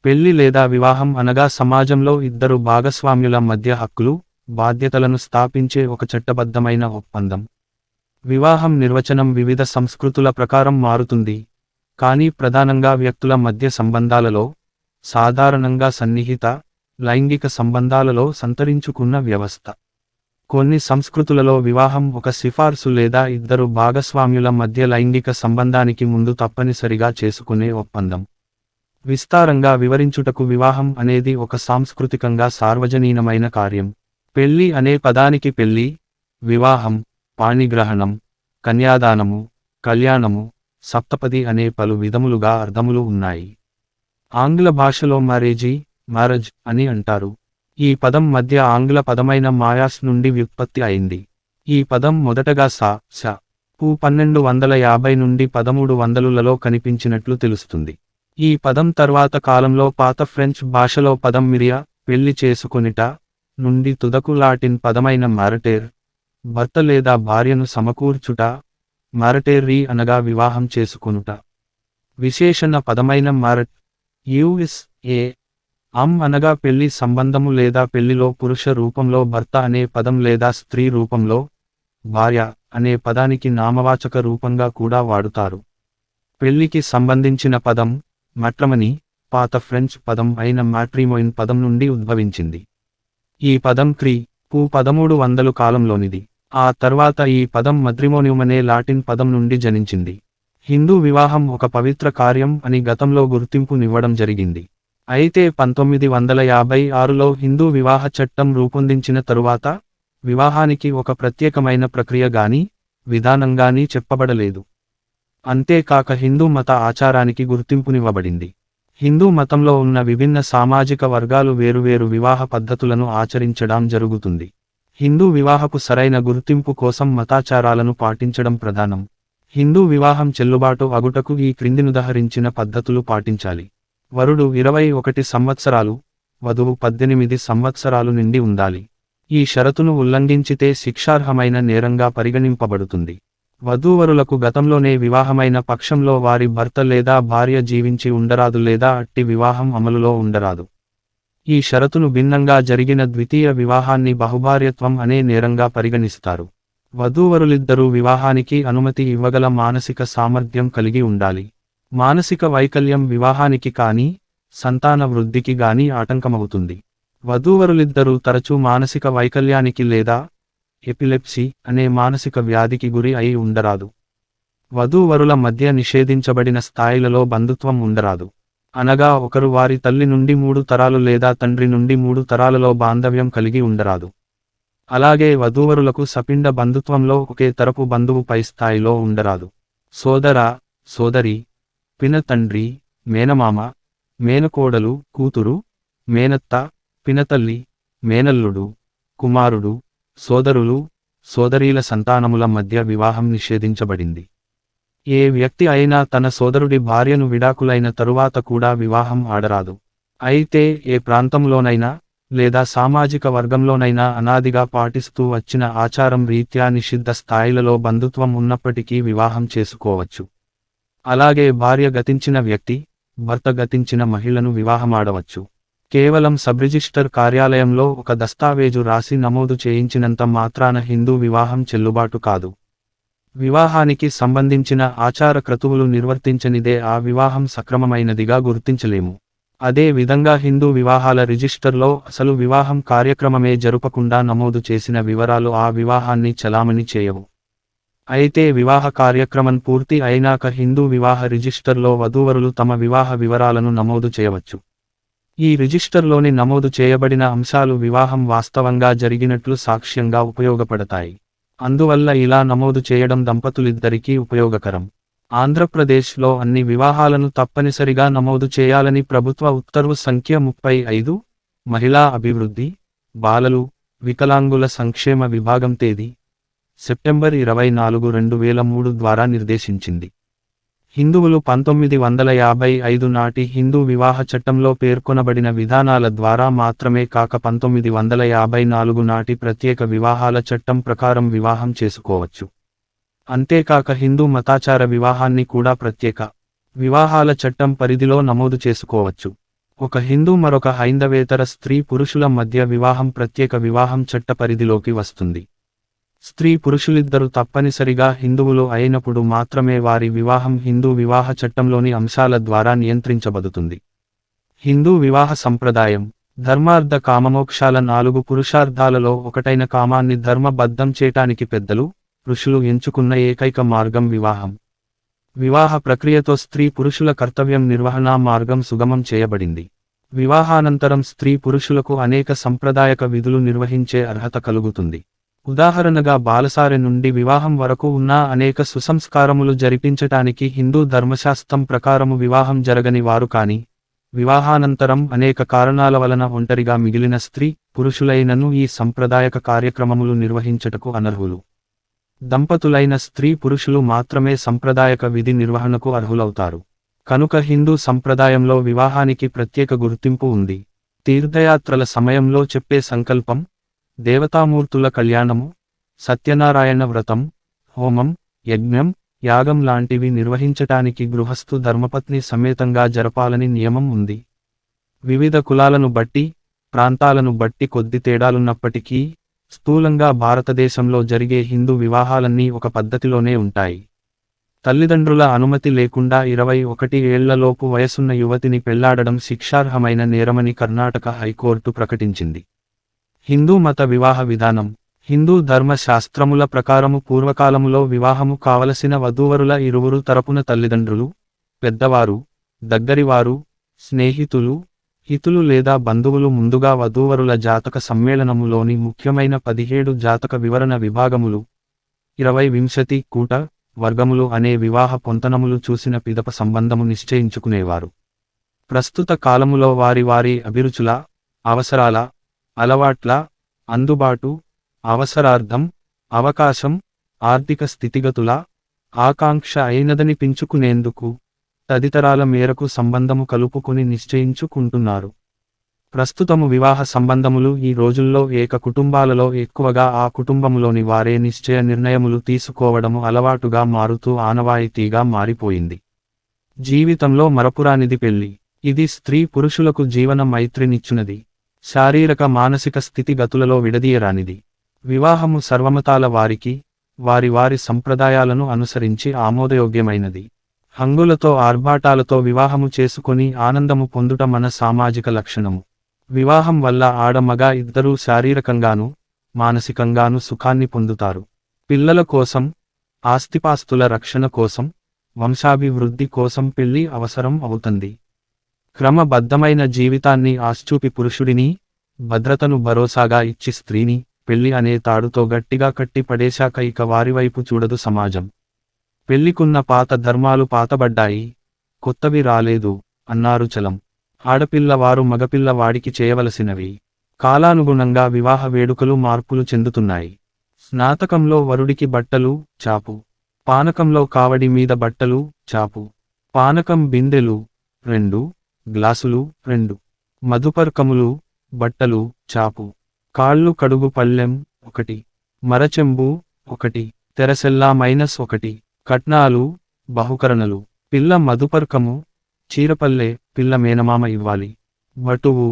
పెళ్లి లేదా వివాహం అనగా సమాజంలో ఇద్దరు భాగస్వామ్యుల మధ్య హక్కులు, బాధ్యతలను స్థాపించే ఒక చట్టబద్ధమైన ఒప్పందం. వివాహం నిర్వచనం వివిధ సంస్కృతుల ప్రకారం మారుతుంది, కానీ ప్రధానంగా వ్యక్తుల మధ్య సంబంధాలలో, సాధారణంగా సన్నిహిత, లైంగిక సంబంధాలలో సంతరించుకున్న వ్యవస్థ. కొన్ని సంస్కృతులలో వివాహం ఒక సిఫార్సు లేదా ఇద్దరు భాగస్వామ్యుల మధ్య లైంగిక సంబంధానికి ముందు తప్పనిసరిగా చేసుకునే ఒప్పందం. విస్తారంగా వివరించుటకు వివాహం అనేది ఒక సాంస్కృతికంగా సార్వజనీనమైన కార్యం. పెళ్లి అనే పదానికి పెళ్లి, వివాహం, పాణిగ్రహణం, కన్యాదానము, కళ్యాణము, సప్తపది అనే పలు విధములుగా అర్థములు ఉన్నాయి. ఆంగ్ల భాషలో మ్యారేజ్ అని అంటారు. ఈ పదం మధ్య ఆంగ్ల పదమైన మాయాస్ నుండి వ్యుత్పత్తి అయింది. ఈ పదం మొదటగా స 1250 నుండి 1300లలో కనిపించినట్లు తెలుస్తుంది. ఈ పదం తర్వాత కాలంలో పాత ఫ్రెంచ్ భాషలో పదం మిరియా, పెళ్లి చేసుకొనిట, నుండి తుదకు లాటిన్ పదమైన మ్యారటేర్, భర్త లేదా భార్యను సమకూర్చుట, మ్యారటేర్రీ అనగా వివాహం చేసుకొనుట. విశేషణ పదమైన మ్యారట్, యుఎస్ఏ, అనగా పెళ్లి సంబంధము లేదా పెళ్లిలో పురుష రూపంలో భర్త అనే పదం లేదా స్త్రీ రూపంలో భార్య అనే పదానికి నామవాచక రూపంగా కూడా వాడుతారు. పెళ్లికి సంబంధించిన పదం మ్యాట్రిమనీ పాత ఫ్రెంచ్ పదం అయిన మ్యాట్రిమోయిన్ పదం నుండి ఉద్భవించింది. ఈ పదం క్రీ. 1300 కాలంలోనిది. ఆ తర్వాత ఈ పదం మద్రిమోనియం అనే లాటిన్ పదం నుండి జనించింది. హిందూ వివాహం ఒక పవిత్ర కార్యం అని గతంలో గుర్తింపునివ్వడం జరిగింది. అయితే 1956లో హిందూ వివాహ చట్టం రూపొందించిన తరువాత, వివాహానికి ఒక ప్రత్యేకమైన ప్రక్రియ గాని, విధానం గాని చెప్పబడలేదు. అంతేకాక హిందూ మత ఆచారానికి గుర్తింపునివ్వబడింది. హిందూ మతంలో ఉన్న విభిన్న సామాజిక వర్గాలు వేరువేరు వివాహ పద్ధతులను ఆచరించడం జరుగుతుంది. హిందూ వివాహపు సరైన గుర్తింపు కోసం మతాచారాలను పాటించడం ప్రధానం. హిందూ వివాహం చెల్లుబాటు అగుటకు ఈ క్రిందినుదహరించిన పద్ధతులు పాటించాలి. వరుడు 21 సంవత్సరాలు, వధువు 18 సంవత్సరాలు నిండి ఉండాలి. ఈ షరతును ఉల్లంఘించితే శిక్షార్హమైన నేరంగా పరిగణింపబడుతుంది. వధూవరులకు గతంలోనే వివాహమైన పక్షంలో వారి భర్త లేదా భార్య జీవించి ఉండరాదు లేదా అట్టి వివాహం అమలులో ఉండరాదు. ఈ షరతును భిన్నంగా జరిగిన ద్వితీయ వివాహాన్ని బహుభార్యత్వం అనే నేరంగా పరిగణిస్తారు. వధూవరులిద్దరూ వివాహానికి అనుమతి ఇవ్వగల మానసిక సామర్థ్యం కలిగి ఉండాలి. మానసిక వైకల్యం వివాహానికి కానీ, సంతాన వృద్ధికి గాని ఆటంకమవుతుంది. వధూవరులిద్దరూ తరచూ మానసిక వైకల్యానికి లేదా ఎపిలెప్సీ అనే మానసిక వ్యాధికి గురి అయి ఉండరాదు. వధూవరుల మధ్య నిషేధించబడిన స్థాయిలలో బంధుత్వం ఉండరాదు. అనగా ఒకరు వారి తల్లి నుండి 3 తరాలు లేదా తండ్రి నుండి 3 తరాలలో బాంధవ్యం కలిగి ఉండరాదు. అలాగే వధూవరులకు సపిండ బంధుత్వంలో ఒకే తరపు బంధువు పై స్థాయిలో ఉండరాదు. సోదర, సోదరి, పినతండ్రి, మేనమామ, మేనకోడలు, కూతురు, మేనత్త, పినతల్లి, మేనల్లుడు, కుమారుడు, సోదరులు, సోదరీల సంతానముల మధ్య వివాహం నిషేధించబడింది. ఏ వ్యక్తి అయినా తన సోదరుడి భార్యను విడాకులైన తరువాత కూడా వివాహం ఆడరాదు. అయితే ఏ ప్రాంతంలోనైనా లేదా సామాజిక వర్గంలోనైనా అనాదిగా పాటిస్తూ వచ్చిన ఆచారం రీత్యా నిషిద్ధ స్థాయిలలో బంధుత్వం ఉన్నప్పటికీ వివాహం చేసుకోవచ్చు. అలాగే భార్య గతించిన వ్యక్తి, భర్త గతించిన మహిళను వివాహమాడవచ్చు. కేవలం సబ్రిజిస్టర్ కార్యాలయంలో ఒక దస్తావేజు రాసి నమోదు చేయించినంత మాత్రాన హిందూ వివాహం చెల్లుబాటు కాదు. వివాహానికి సంబంధించిన ఆచార క్రతువులు నిర్వర్తించనిదే ఆ వివాహం సక్రమమైనదిగా గుర్తించలేము. అదే విధంగా హిందూ వివాహాల రిజిస్టర్లో అసలు వివాహం కార్యక్రమమే జరుపకుండా నమోదు చేసిన వివరాలు ఆ వివాహాన్ని చలామణి చేయవు. అయితే వివాహ కార్యక్రమం పూర్తి అయినాక హిందూ వివాహ రిజిస్టర్లో వధూవరులు తమ వివాహ వివరాలను నమోదు చేయవచ్చు. ఈ రిజిస్టర్లోని నమోదు చేయబడిన అంశాలు వివాహం వాస్తవంగా జరిగినట్లు సాక్ష్యంగా ఉపయోగపడతాయి. అందువల్ల ఇలా నమోదు చేయడం దంపతులిద్దరికీ ఉపయోగకరం. ఆంధ్రప్రదేశ్లో అన్ని వివాహాలను తప్పనిసరిగా నమోదు చేయాలని ప్రభుత్వ ఉత్తర్వు సంఖ్య 35, మహిళా అభివృద్ధి, బాలలు, వికలాంగుల సంక్షేమ విభాగం తేదీ సెప్టెంబర్ 24, 2003 ద్వారా నిర్దేశించింది. హిందువులు 1955 నాటి హిందూ వివాహ చట్టంలో పేర్కొనబడిన విధానాల ద్వారా మాత్రమే కాక 1954 నాటి ప్రత్యేక వివాహాల చట్టం ప్రకారం వివాహం చేసుకోవచ్చు. అంతేకాక హిందూ మతాచార వివాహాన్ని కూడా ప్రత్యేక వివాహాల చట్టం పరిధిలో నమోదు చేసుకోవచ్చు. ఒక హిందూ మరొక హైందవేతర స్త్రీ పురుషుల మధ్య వివాహం ప్రత్యేక వివాహం చట్ట పరిధిలోకి వస్తుంది. స్త్రీ పురుషులిద్దరూ తప్పనిసరిగా హిందువులు అయినప్పుడు మాత్రమే వారి వివాహం హిందూ వివాహ చట్టంలోని అంశాల ద్వారా నియంత్రించబడుతుంది. హిందూ వివాహ సంప్రదాయం ధర్మార్థ కామమోక్షాల 4 పురుషార్థాలలో ఒకటైన కామాన్ని ధర్మబద్ధం చేయటానికి పెద్దలు, ఋషులు ఎంచుకున్న ఏకైక మార్గం వివాహం. వివాహ ప్రక్రియతో స్త్రీ పురుషుల కర్తవ్యం నిర్వహణా మార్గం సుగమం చేయబడింది. వివాహానంతరం స్త్రీ పురుషులకు అనేక సంప్రదాయక విధులు నిర్వహించే అర్హత కలుగుతుంది. ఉదాహరణగా బాలసారె నుండి వివాహం వరకు ఉన్న అనేక సుసంస్కారములు జరిపించటానికి హిందూ ధర్మశాస్త్రం ప్రకారము వివాహం జరగని వారు కాని, వివాహానంతరం అనేక కారణాల వలన ఒంటరిగా మిగిలిన స్త్రీ పురుషులైనను ఈ సంప్రదాయక కార్యక్రమములు నిర్వహించటకు అనర్హులు. దంపతులైన స్త్రీ పురుషులు మాత్రమే సంప్రదాయక విధి నిర్వహణకు అర్హులవుతారు. కనుక హిందూ సంప్రదాయంలో వివాహానికి ప్రత్యేక గుర్తింపు ఉంది. తీర్థయాత్రల సమయంలో చెప్పే సంకల్పం, దేవతామూర్తుల కళ్యాణము, సత్యనారాయణ వ్రతం, హోమం, యజ్ఞం, యాగం లాంటివి నిర్వహించటానికి గృహస్థు ధర్మపత్ని సమేతంగా జరపాలని నియమం ఉంది. వివిధ కులాలను బట్టి, ప్రాంతాలను బట్టి కొద్ది తేడాలున్నప్పటికీ, స్థూలంగా భారతదేశంలో జరిగే హిందూ వివాహాలన్నీ ఒక పద్ధతిలోనే ఉంటాయి. తల్లిదండ్రుల అనుమతి లేకుండా 21 ఏళ్లలోపు వయసున్న యువతిని పెళ్లాడడం శిక్షార్హమైన నేరమని కర్ణాటక హైకోర్టు ప్రకటించింది. హిందూ మత వివాహ విధానం హిందూ ధర్మ శాస్త్రముల ప్రకారము పూర్వకాలములో వివాహము కావలసిన వధూవరుల ఇరువురు తరపున తల్లిదండ్రులు, పెద్దవారు, దగ్గరివారు, స్నేహితులు, హితులు లేదా బంధువులు ముందుగా వధూవరుల జాతక సమ్మేళనములోని ముఖ్యమైన 17 జాతక వివరణ విభాగములు, 20 కూట వర్గములు అనే వివాహ పొంతనములు చూసిన పిదప సంబంధము నిశ్చయించుకునేవారు. ప్రస్తుత కాలములో వారి వారి అభిరుచుల, అవసరాల, అలవాట్ల, అందుబాటు, అవసరార్థం, అవకాశం, ఆర్థిక స్థితిగతుల, ఆకాంక్ష అయినదని పెంచుకునేందుకు తదితరాల మేరకు సంబంధము కలుపుకొని నిశ్చయించుకుంటున్నారు. ప్రస్తుతము వివాహ సంబంధములు ఈ రోజుల్లో ఏక కుటుంబాలలో ఎక్కువగా ఆ కుటుంబములోని వారే నిశ్చయ నిర్ణయములు తీసుకోవడము అలవాటుగా మారుతూ ఆనవాయితీగా మారిపోయింది. జీవితంలో మరపురానిది పెళ్లి. ఇది స్త్రీ పురుషులకు జీవన మైత్రినిచ్చునది. శారీరక మానసిక స్థితి గతులలో విడదీయరానిది. వివాహము సర్వమతాల వారికి, వారి వారి సంప్రదాయాలను అనుసరించి ఆమోదయోగ్యమైనది. హంగులతో ఆర్భాటాలతో వివాహము చేసుకొని ఆనందము పొందుట మన సామాజిక లక్షణము. వివాహం వల్ల ఆడమగ ఇద్దరూ శారీరకంగాను, మానసికంగాను సుఖాన్ని పొందుతారు. పిల్లల కోసం, ఆస్తిపాస్తుల రక్షణ కోసం, వంశాభివృద్ధి కోసం పెళ్లి అవసరం అవుతుంది. క్రమబద్ధమైన జీవితాన్ని ఆశ్చూపి పురుషుడిని, భద్రతను భరోసాగా ఇచ్చి స్త్రీని, పెళ్లి అనే తాడుతో గట్టిగా కట్టి పడేశాక ఇక వారివైపు చూడదు సమాజం. పెళ్లికున్న పాత ధర్మాలు పాతబడ్డాయి, కొత్తవి రాలేదు అన్నారు చలం. ఆడపిల్లవారు మగపిల్లవాడికి చేయవలసినవి. కాలానుగుణంగా వివాహ వేడుకలు మార్పులు చెందుతున్నాయి. స్నాతకంలో వరుడికి బట్టలు, చాపు. పానకంలో కావడి మీద బట్టలు, చాపు. పానకం బిందెలు 2, గ్లాసులు 2. మధుపర్కములు, బట్టలు, చాపు. కాళ్ళు కడుగు పళ్ళెం 1. మరచెంబు 1. తెరసెల్లా -1. కట్నాలు, బహుకరణలు. పిల్ల మధుపర్కము, చీరపల్లె పిల్ల మేనమామ ఇవ్వాలి. వటువు,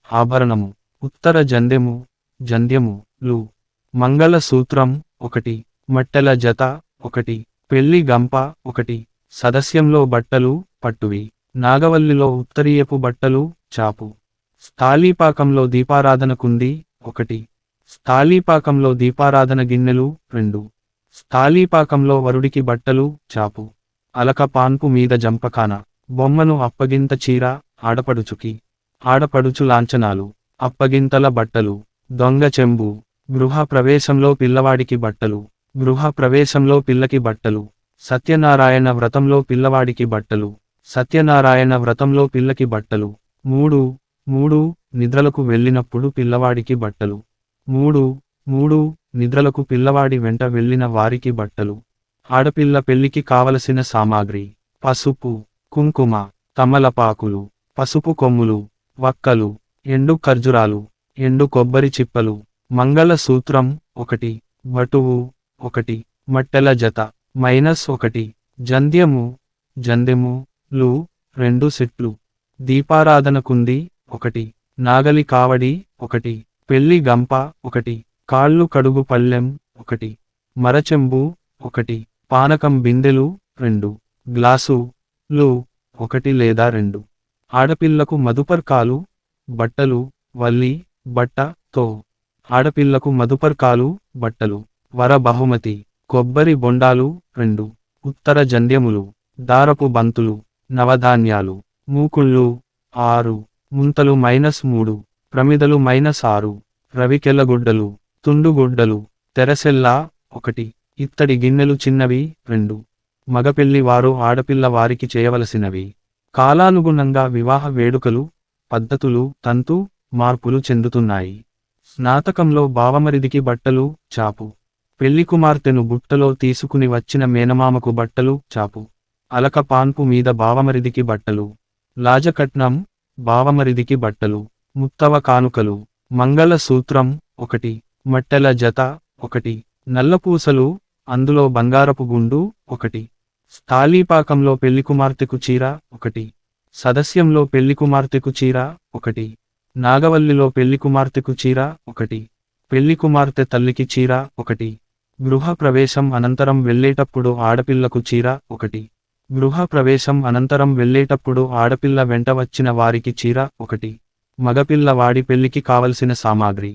ఆభరణము. ఉత్తర జందెము, జంధ్యము లు. మంగళ సూత్రం 1. మట్టెల జత 1. పెళ్లి గంప 1. సదస్యంలో బట్టలు, పట్టువి. నాగవల్లిలో ఉత్తరీయపు బట్టలు, చాపు. స్థాళీపాకంలో దీపారాధన కుంది 1. స్థాళీపాకంలో దీపారాధన గిన్నెలు 2. స్థాళీపాకంలో వరుడికి బట్టలు, చాపు. అలక పాన్పు మీద జంపకాన. బొమ్మను అప్పగింత చీర, ఆడపడుచుకి. ఆడపడుచు లాంఛనాలు. అప్పగింతల బట్టలు. దొంగ చెంబు. గృహ ప్రవేశంలో పిల్లవాడికి బట్టలు. గృహ ప్రవేశంలో పిల్లకి బట్టలు. సత్యనారాయణ వ్రతంలో పిల్లవాడికి బట్టలు. సత్యనారాయణ వ్రతంలో పిల్లకి బట్టలు. 3 నిద్రలకు వెళ్ళినప్పుడు పిల్లవాడికి బట్టలు. 3 నిద్రలకు పిల్లవాడి వెంట వెళ్ళిన వారికి బట్టలు. ఆడపిల్ల పెళ్లికి కావలసిన సామాగ్రి: పసుపు, కుంకుమ, తమలపాకులు, పసుపు కొమ్ములు, వక్కలు, ఎండు ఖర్జురాలు, ఎండు కొబ్బరి చిప్పలు. మంగళ సూత్రం 1. వటువు 1. మట్టెల జత -1. జంధ్యము, జందెము లు 2 సెట్లు. దీపారాధనకుంది 1, నాగలి కావడి 1, పెళ్లి గంప 1, కాళ్ళు కడుగు పళ్ళెం 1, మరచెంబు 1, పానకం బిందెలు 2, గ్లాసులు 1 లేదా 2, ఆడపిల్లకు మదుపర్కాలు బట్టలు వల్లి బట్టతో ఆడపిల్లకు మదుపర్కాలు బట్టలు వర బహుమతి కొబ్బరి బొండాలు 2, ఉత్తర జంధ్యములు దారపు బంతులు నవధాన్యాలు మూకుళ్ళు 6, ముంతలు -3, ప్రమిదలు -6, రవికెల్లగుడ్డలు తుండుగుడ్డలు తెరసెల్లా 1, ఇత్తడి గిన్నెలు చిన్నవి 2, మగపెళ్లి వారు ఆడపిల్ల వారికి చేయవలసినవి. కాలానుగుణంగా వివాహ వేడుకలు పద్ధతులు తంతు మార్పులు చెందుతున్నాయి. స్నాతకంలో బావమరిదికి బట్టలు చాపు, పెళ్లి కుమార్తెను బుట్టలో తీసుకుని వచ్చిన మేనమామకు బట్టలు చాపు, అలక పాన్పు మీద బావమరిదికి బట్టలు, లాజకట్నం బావమరిదికి బట్టలు, ముత్తవ కానుకలు, మంగళ సూత్రం 1, మట్టెల జత 1, నల్లపూసలు అందులో బంగారపు గుండు 1, స్థాళీపాకంలో పెళ్లికుమార్తెకు చీర 1, సదస్యంలో పెళ్లికుమార్తెకు చీర 1, నాగవల్లిలో పెళ్లికుమార్తెకు చీర 1, పెళ్లికుమార్తె తల్లికి చీర 1, గృహ ప్రవేశం అనంతరం వెళ్ళేటప్పుడు ఆడపిల్లకు చీర 1, గృహ ప్రవేశం అనంతరం వెళ్ళేటప్పుడు ఆడపిల్ల వెంట వచ్చిన వారికి చీర 1, మగపిల్ల వాడి పెళ్లికి కావలసిన సామాగ్రి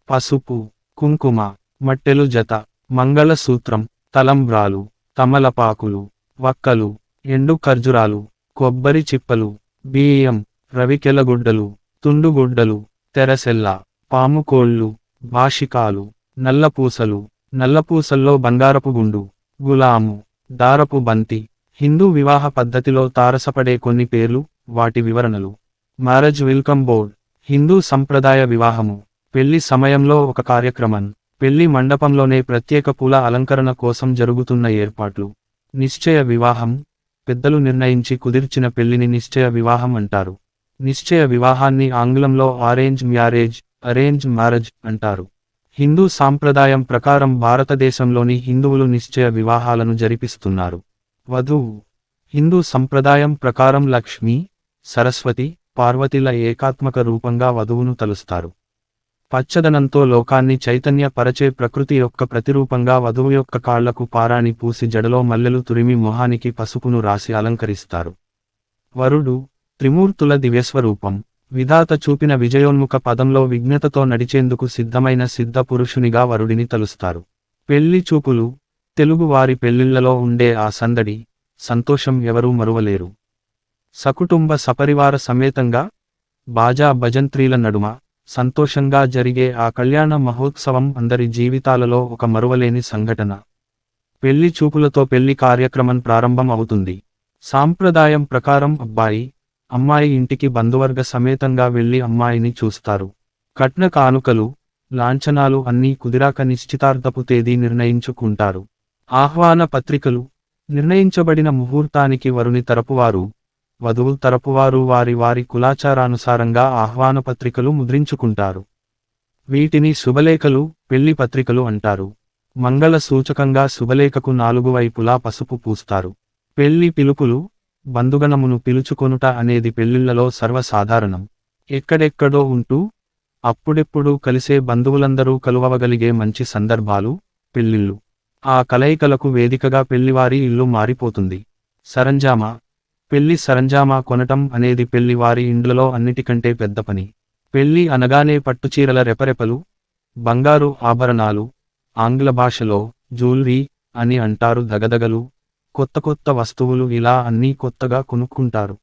పసుపు కుంకుమ మట్టెలు జత మంగళ సూత్రం తలంబ్రాలు తమలపాకులు వక్కలు ఎండు ఖర్జురాలు కొబ్బరి చిప్పలు బియ్యం రవికెలగుడ్డలు తుండుగుడ్డలు తెరసెల్ల పాముకోళ్ళు భాషికాలు నల్లపూసలు నల్లపూసల్లో బంగారపు గుండు గులాము దారపు బంతి హిందూ వివాహ పద్ధతిలో తారసపడే కొన్ని పేర్లు వాటి వివరణలు. మ్యారేజ్ వెల్కమ్ బోర్డ్ హిందూ సంప్రదాయ వివాహము పెళ్లి సమయంలో ఒక కార్యక్రమం పెళ్లి మండపంలోనే ప్రత్యేక పూల అలంకరణ కోసం జరుగుతున్న ఏర్పాట్లు. నిశ్చయ వివాహం పెద్దలు నిర్ణయించి కుదిర్చిన పెళ్లిని నిశ్చయ వివాహం అంటారు. నిశ్చయ వివాహాన్ని ఆంగ్లంలో అరేంజ్ మ్యారేజ్ అంటారు. హిందూ సాంప్రదాయం ప్రకారం భారతదేశంలోని హిందువులు నిశ్చయ వివాహాలను జరిపిస్తున్నారు. వధువు హిందూ సంప్రదాయం ప్రకారం లక్ష్మీ సరస్వతి పార్వతిల ఏకాత్మక రూపంగా వధువును తలుస్తారు. పచ్చదనంతో లోకాన్ని చైతన్య పరచే ప్రకృతి యొక్క ప్రతిరూపంగా వధువు యొక్క కాళ్లకు పారాణి పూసి జడలో మల్లెలు తురిమి మొహానికి పసుపును రాసి అలంకరిస్తారు. వరుడు త్రిమూర్తుల దివ్యస్వరూపం విధాత చూపిన విజయోన్ముఖ పదంలో విజ్ఞతతో నడిచేందుకు సిద్ధమైన సిద్ధ పురుషునిగా వరుడిని తలుస్తారు. పెళ్లి చూపులు తెలుగు వారి పెళ్లిళ్లలో ఉండే ఆ సందడి సంతోషం ఎవరూ మరువలేరు. సకుటుంబ సపరివార సమేతంగా బాజా భజంత్రీల నడుమ సంతోషంగా జరిగే ఆ కళ్యాణ మహోత్సవం అందరి జీవితాలలో ఒక మరువలేని సంఘటన. పెళ్లి చూపులతో పెళ్లి కార్యక్రమం ప్రారంభం అవుతుంది. సాంప్రదాయం ప్రకారం అబ్బాయి అమ్మాయి ఇంటికి బంధువర్గ సమేతంగా వెళ్లి అమ్మాయిని చూస్తారు. కట్న కానుకలు లాంఛనాలు అన్నీ కుదిరాక నిశ్చితార్థపు తేదీ నిర్ణయించుకుంటారు. ఆహ్వాన పత్రికలు నిర్ణయించబడిన ముహూర్తానికి వరుని తరపువారు వధువు తరపువారు వారి వారి కులాచారానుసారంగా ఆహ్వాన పత్రికలు ముద్రించుకుంటారు. వీటిని శుభలేఖలు పెళ్లి పత్రికలు అంటారు. మంగళ సూచకంగా శుభలేఖకు 4 వైపులా పసుపు పూస్తారు. పెళ్లి పిలుపులు బంధుగణమును పిలుచుకొనుట అనేది పెళ్లిళ్లలో సర్వసాధారణం. ఎక్కడెక్కడో ఉంటూ అప్పుడెప్పుడూ కలిసే బంధువులందరూ కలువవగలిగే మంచి సందర్భాలు పెళ్లిళ్ళు. ఆ కలయికలకు వేదికగా పెళ్లివారి ఇల్లు మారిపోతుంది. సరంజామా పెళ్లి సరంజామా కొనటం అనేది పెళ్లివారి ఇండ్లలో అన్నిటికంటే పెద్ద పని. పెళ్లి అనగానే పట్టుచీరల రెపరెపలు బంగారు ఆభరణాలు ఆంగ్ల భాషలో జ్యువెలరీ అని అంటారు. దగదగలు కొత్త కొత్త వస్తువులు ఇలా అన్నీ కొత్తగా కొనుక్కుంటారు.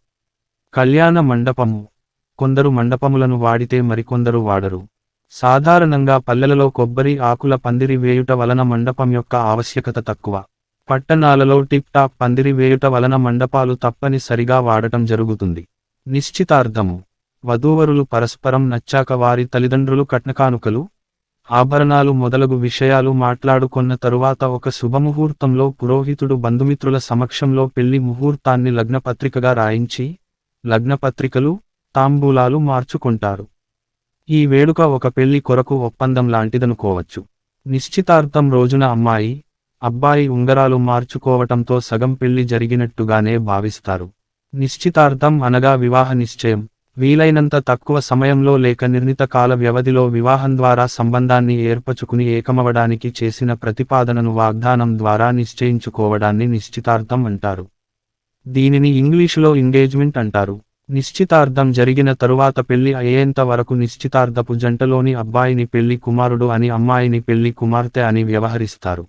కళ్యాణ మండపము కొందరు మండపములను వాడితే మరికొందరు వాడరు. సాధారణంగా పల్లెలలో కొబ్బరి ఆకుల పందిరి వేయుట వలన మండపం యొక్క ఆవశ్యకత తక్కువ. పట్టణాలలో టిప్ టాప్ పందిరి వేయుట వలన మండపాలు తప్పనిసరిగా వాడటం జరుగుతుంది. నిశ్చితార్థము వధూవరులు పరస్పరం నచ్చాక వారి తల్లిదండ్రులు కట్నకానుకలు ఆభరణాలు మొదలగు విషయాలు మాట్లాడుకొన్న తరువాత ఒక శుభముహూర్తంలో పురోహితుడు బంధుమిత్రుల సమక్షంలో పెళ్లి ముహూర్తాన్ని లగ్నపత్రికగా రాయించి లగ్నపత్రికలు తాంబూలాలు మార్చుకుంటారు. ఈ వేడుక ఒక పెళ్లి కొరకు ఒప్పందం లాంటిదనుకోవచ్చు. నిశ్చితార్థం రోజున అమ్మాయి అబ్బాయి ఉంగరాలు మార్చుకోవటంతో సగం పెళ్లి జరిగినట్టుగానే భావిస్తారు. నిశ్చితార్థం అనగా వివాహ నిశ్చయం. వీలైనంత తక్కువ సమయంలో లేక నిర్ణీత కాల వ్యవధిలో వివాహం ద్వారా సంబంధాన్ని ఏర్పచుకుని ఏకమవడానికి చేసిన ప్రతిపాదనను వాగ్దానం ద్వారా నిశ్చయించుకోవడాన్ని నిశ్చితార్థం అంటారు. దీనిని ఇంగ్లీషులో ఎంగేజ్మెంట్ అంటారు. నిశ్చితార్థం జరిగిన తరువాత పెళ్లి అయ్యేంత వరకు నిశ్చితార్థపు జంటలోని అబ్బాయిని పెళ్లి కుమారుడు అని అమ్మాయిని పెళ్లి కుమార్తె అని వ్యవహరిస్తారు.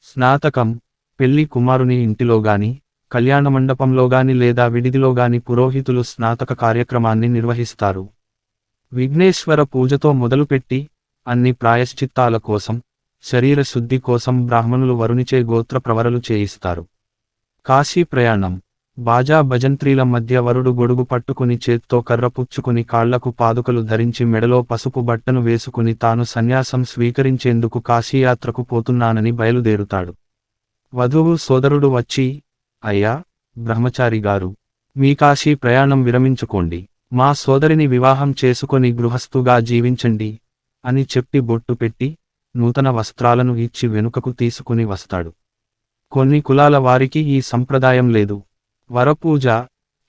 స్నాతకం, పెళ్లి కుమారుని ఇంటిలోగాని, కళ్యాణమండపంలోగాని లేదా విడిదిలోగాని పురోహితులు స్నాతక కార్యక్రమాన్ని నిర్వహిస్తారు. విఘ్నేశ్వర పూజతో మొదలుపెట్టి, అన్ని ప్రాయశ్చిత్తాల కోసం, శరీర శుద్ధి కోసం బ్రాహ్మణులు వరునిచే గోత్ర ప్రవరలు చేయిస్తారు. కాశీ ప్రయాణం, బాజా భజంత్రీల మధ్య వరుడు గొడుగు పట్టుకుని చేత్తో కర్ర పుచ్చుకుని కాళ్లకు పాదుకలు ధరించి మెడలో పసుపు బట్టను వేసుకుని తాను సన్యాసం స్వీకరించేందుకు కాశీయాత్రకు పోతున్నానని బయలుదేరుతాడు. వధువు సోదరుడు వచ్చి, అయ్యా, బ్రహ్మచారి గారు, మీ కాశీ ప్రయాణం విరమించుకోండి, మా సోదరిని వివాహం చేసుకొని గృహస్థుగా జీవించండి అని చెప్పి బొట్టు పెట్టి, నూతన వస్త్రాలను ఇచ్చి వెనుకకు తీసుకుని వస్తాడు. కొన్ని కులాల వారికి ఈ సంప్రదాయం లేదు. వరపూజ,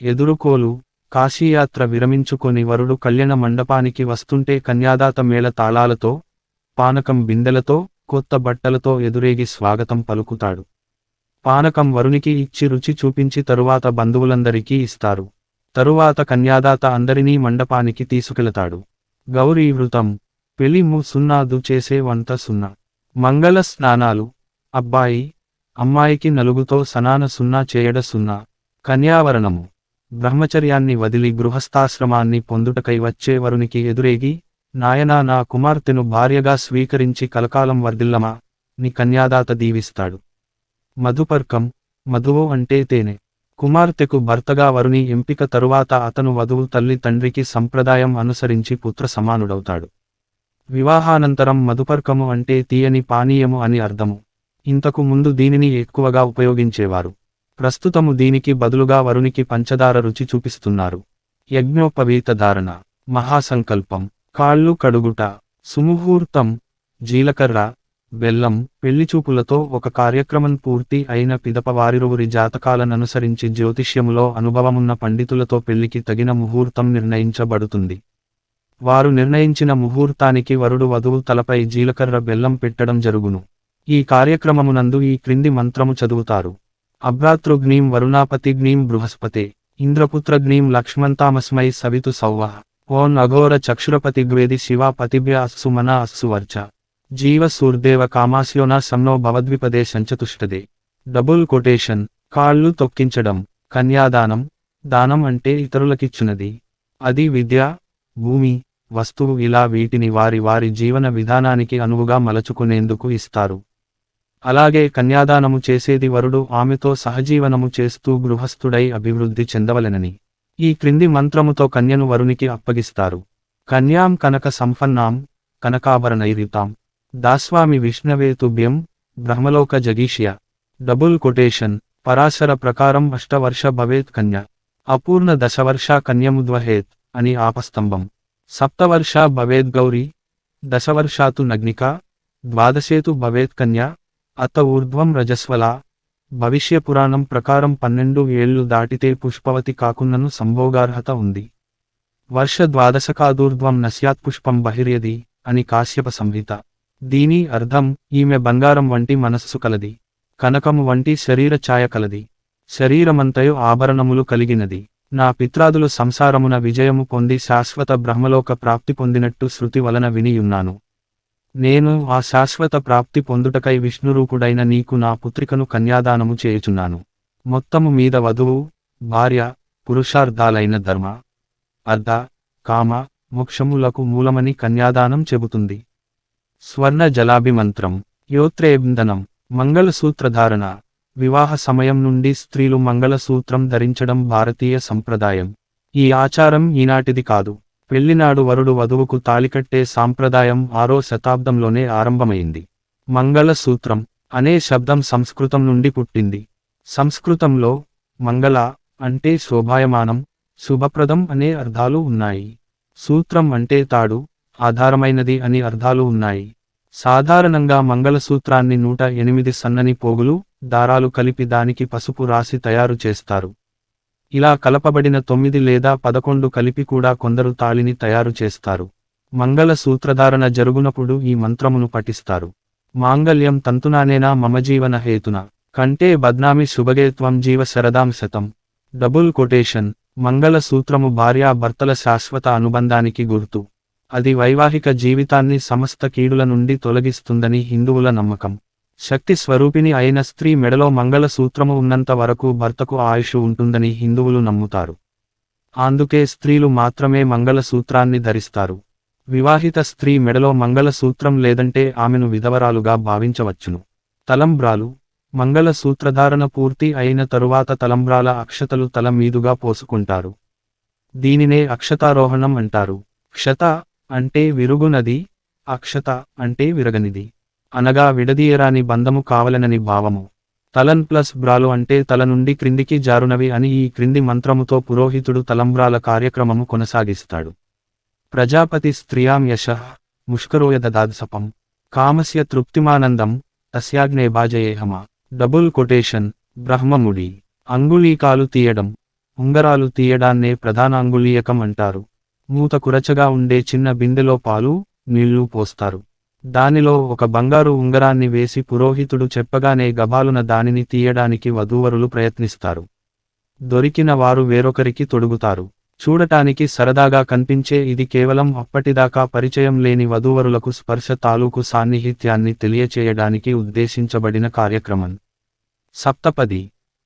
ఎదురుకోలు, కాశీయాత్ర విరమించుకొని వరుడు కళ్యాణ మండపానికి వస్తుంటే కన్యాదాత మేళ తాళాలతో, పానకం బిందెలతో, కొత్త బట్టలతో ఎదురేగి స్వాగతం పలుకుతాడు. పానకం వరునికి ఇచ్చి రుచి చూపించి తరువాత బంధువులందరికీ ఇస్తారు. తరువాత కన్యాదాత అందరినీ మండపానికి తీసుకెళతాడు. గౌరీ వృతం, పెళ్లి సున్నాదు చేసే వంట సున్నా. మంగళ స్నానాలు, అబ్బాయి, అమ్మాయికి నలుగుతో సనాన సున్నా చేయడ సున్నా. కన్యావరణము, బ్రహ్మచర్యాన్ని వదిలి గృహస్థాశ్రమాన్ని పొందుటకై వచ్చే వరునికి ఎదురేగి, నాయనా నా కుమార్తెను భార్యగా స్వీకరించి కలకాలం వర్ధిల్లమా ని కన్యాదాత దీవిస్తాడు. మధుపర్కం, మధువు అంటే తేనె. కుమార్తెకు భర్తగా వరుని ఎంపిక తరువాత అతను వధువు తల్లి తండ్రికి సంప్రదాయం అనుసరించి పుత్ర సమానుడవుతాడు. వివాహానంతరం మధుపర్కము అంటే తీయని పానీయము అని అర్థము. ఇంతకు ముందు దీనిని ఎక్కువగా ఉపయోగించేవారు. ప్రస్తుతము దీనికి బదులుగా వరునికి పంచదార రుచి చూపిస్తున్నారు. యజ్ఞోపవీత ధారణ, మహాసంకల్పం, కాళ్ళు కడుగుట, సుముహూర్తం, జీలకర్ర, బెల్లం, పెళ్లిచూపులతో ఒక కార్యక్రమం పూర్తి అయిన పిదప వారిరువురి జాతకాలననుసరించి జ్యోతిష్యములో అనుభవమున్న పండితులతో పెళ్లికి తగిన ముహూర్తం నిర్ణయించబడుతుంది. వారు నిర్ణయించిన ముహూర్తానికి వరుడు వధువు తలపై జీలకర్ర బెల్లం పెట్టడం జరుగును. ఈ కార్యక్రమమునందు ఈ క్రింది మంత్రము చదువుతారు. అభ్రాతృగ్నీం వరుణాపతిగ్నీం బృహస్పతే, ఇంద్రపుత్రగ్నీం లక్ష్మంతామస్మై సవితు సౌవః, ఓం అఘోర చక్షురపతిగ్వేది శివా పతిభ్య అస్సు మనా అస్సు వర్చ, జీవ సూర్దేవ కామాస్యోనా సన్నో భవద్విపదే సంచతుష్టదే. డబుల్ కొటేషన్, కాళ్ళు తొక్కించడం, కన్యాదానం, దానం అంటే ఇతరులకిచ్చునది. అది విద్య, భూమి, వస్తువు ఇలా వీటిని వారి వారి జీవన విధానానికి అనువుగా మలచుకునేందుకు ఇస్తారు. అలాగే కన్యాదానము చేసేది వరుడు ఆమెతో సహజీవనము చేస్తూ గృహస్థుడై అభివృద్ధి చెందవలెనని. ఈ క్రింది మంత్రముతో కన్యను వరునికి అప్పగిస్తారు. కన్యాం కనక సంపన్నాం, కనకాభరణైరితాం, దాస్వామి విష్ణవే తుభ్యం, బ్రహ్మలోక జగీష్య. డబుల్ కొటేషన్, పరాశర ప్రకారం 8 వర్ష భవేత్ కన్య, అపూర్ణ 10 వర్ష కన్యముద్వహేత్ అని ఆపస్తంభం. 7 వర్ష భవేద్ గౌరీ, 10 వర్షాతు నగ్నికా, 12 భవేత్ కన్యా, అత ఊర్ధ్వం రజస్వలా. భవిష్య పురాణం ప్రకారం 12 ఏళ్లు దాటితే పుష్పవతి కాకున్నను సంభోగార్హత ఉంది. వర్ష 12 కాదూర్ధ్వం నస్యాత్ పుష్పం బహిర్యది అని కాశ్యప సంహిత. దీని అర్థం, ఈమె బంగారం వంటి మనస్సు కలది, కనకము వంటి శరీర ఛాయ కలది, శరీరమంతయు ఆభరణములు కలిగినది. నా పిత్రాదులు సంసారమున విజయము పొంది శాశ్వత బ్రహ్మలోక ప్రాప్తి పొందినట్టు శృతి వలన వినియున్నాను. నేను ఆ శాశ్వత ప్రాప్తి పొందుటకై విష్ణురూపుడైన నీకు నా పుత్రికను కన్యాదానము చేయుచున్నాను. మొత్తము మీద వధువు, భార్య, పురుషార్థాలైన ధర్మ, అర్థ, కామ, మోక్షములకు మూలమని కన్యాదానం చెబుతుంది. స్వర్ణ జలాభిమంత్రం, యోత్రేబంధనం, మంగళసూత్రధారణ. వివాహ సమయం నుండి స్త్రీలు మంగళసూత్రం ధరించడం భారతీయ సంప్రదాయం. ఈ ఆచారం ఈనాటిది కాదు. పెళ్లినాడు వరుడు వధువుకు తాళికట్టే సాంప్రదాయం 6వ శతాబ్దంలోనే ఆరంభమైంది. మంగళసూత్రం అనే శబ్దం సంస్కృతం నుండి పుట్టింది. సంస్కృతంలో మంగళ అంటే శోభాయమానం, శుభప్రదం అనే అర్థాలు ఉన్నాయి. సూత్రం అంటే తాడు, ఆధారమైనది అని అర్థాలు ఉన్నాయి. సాధారణంగా మంగళసూత్రాన్ని 108 సన్నని పోగులు, దారాలు కలిపి దానికి పసుపు రాసి తయారు చేస్తారు. ఇలా కలపబడిన 9 లేదా 11 కలిపి కూడా కొందరు తాళిని తయారు చేస్తారు. మంగళ సూత్రధారణ జరుగునప్పుడు ఈ మంత్రమును పఠిస్తారు. మాంగళ్యం తంతునానేనా మమ జీవన హేతున కంటే బద్నామి శుభగే త్వం జీవ శరదాం శతం. Double quotation. మంగళ సూత్రము భార్యాభర్తల శాశ్వత అనుబంధానికి గుర్తు. అది వైవాహిక జీవితాన్ని సమస్త కీడుల నుండి తొలగిస్తుందని హిందువుల నమ్మకం. శక్తి స్వరూపిణి అయిన స్త్రీ మెడలో మంగళ సూత్రము ఉన్నంత వరకు భర్తకు ఆయుషు ఉంటుందని హిందువులు నమ్ముతారు. అందుకే స్త్రీలు మాత్రమే మంగళ సూత్రాన్ని ధరిస్తారు. వివాహిత స్త్రీ మెడలో మంగళ సూత్రం లేదంటే ఆమెను విధవరాలుగా భావించవచ్చును. తలంబ్రాలు. మంగళ సూత్రధారణ పూర్తి అయిన తరువాత తలంబ్రాల అక్షతలు తల మీదుగా పోసుకుంటారు. దీనినే అక్షతారోహణం అంటారు. క్షత అంటే విరుగునది, అక్షత అంటే విరగనిది. అనగా విడదీయరాని బంధము కావలనని భావము. తలన్ ప్లస్ బ్రాలు అంటే తల నుండి క్రిందికి జారునవి అని ఈ క్రింది మంత్రముతో పురోహితుడు తలంబ్రాల కార్యక్రమము కొనసాగిస్తాడు. ప్రజాపతి స్త్రియాం యశః ముష్కరోయ దదాత్సపం కామస్య తృప్తిమానందం తస్యాగ్నే భాజయేహమ. Double quotation. బ్రహ్మముడి. అంగుళీకాలు తీయడం. ఉంగరాలు తీయడాన్నే ప్రధానాంగుళీయకం అంటారు. మూత కురచగా ఉండే చిన్న బిందెలో పాలు, నీళ్లు పోస్తారు. దానిలో ఒక బంగారు ఉంగరాన్ని వేసి పురోహితుడు చెప్పగానే గబాలున దానిని తీయడానికి వధూవరులు ప్రయత్నిస్తారు. దొరికిన వారు వేరొకరికి తొడుగుతారు. చూడటానికి సరదాగా కనిపించే ఇది కేవలం అప్పటిదాకా పరిచయం లేని వధూవరులకు స్పర్శ తాలూకు సాన్నిహిత్యాన్ని తెలియచేయడానికి ఉద్దేశించబడిన కార్యక్రమం. సప్తపది.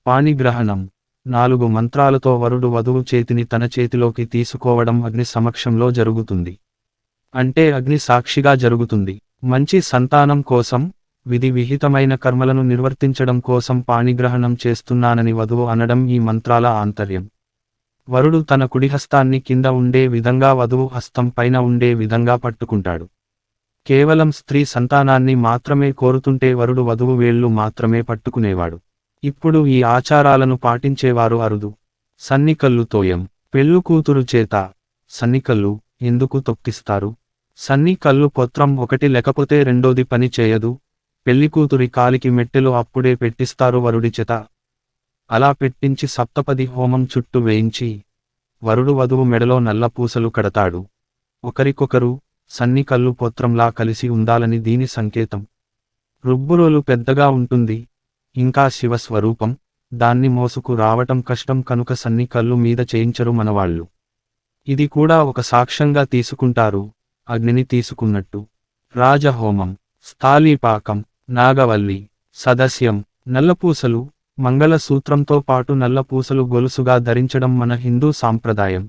పాణిగ్రహణం. 4 మంత్రాలతో వరుడు వధువు చేతిని తన చేతిలోకి తీసుకోవడం అగ్ని సమక్షంలో జరుగుతుంది. అంటే అగ్ని సాక్షిగా జరుగుతుంది. మంచి సంతానం కోసం, విధి విహితమైన కర్మలను నిర్వర్తించడం కోసం పాణిగ్రహణం చేస్తున్నానని వధువు అనడం ఈ మంత్రాల ఆంతర్యం. వరుడు తన కుడిహస్తాన్ని కింద ఉండే విధంగా వధువు హస్తం పైన ఉండే విధంగా పట్టుకుంటాడు. కేవలం స్త్రీ సంతానాన్ని మాత్రమే కోరుతుంటే వరుడు వధువు వేళ్లు మాత్రమే పట్టుకునేవాడు. ఇప్పుడు ఈ ఆచారాలను పాటించేవారు అరుదు. సన్నికల్లు తోయం. పెళ్ళుకూతురు చేత సన్నికల్లు ఎందుకు తొక్కిస్తారు? సన్నికల్లు పొత్రం ఒకటి లేకపోతే రెండోది పని చేయదు. పెళ్లికూతురి కాలికి మెట్టెలు అప్పుడే పెట్టిస్తారు వరుడి చేత. అలా పెట్టించి సప్తపది హోమం చుట్టూ వేయించి వరుడు వధువు మెడలో నల్ల పూసలు కడతాడు. ఒకరికొకరు సన్నికల్లు పొత్రంలా కలిసి ఉండాలని దీని సంకేతం. రుబ్బురోలు పెద్దగా ఉంటుంది. ఇంకా శివస్వరూపం. దాన్ని మోసుకు రావటం కష్టం కనుక సన్నికల్లు మీద చేయించరు మనవాళ్ళు. ఇది కూడా ఒక సాక్ష్యంగా తీసుకుంటారు, అగ్నిని తీసుకున్నట్టు. రాజహోమం. స్థాళీపాకం. నాగవల్లి. సదస్యం. నల్లపూసలు. మంగళ సూత్రంతో పాటు నల్లపూసలు గొలుసుగా ధరించడం మన హిందూ సాంప్రదాయం.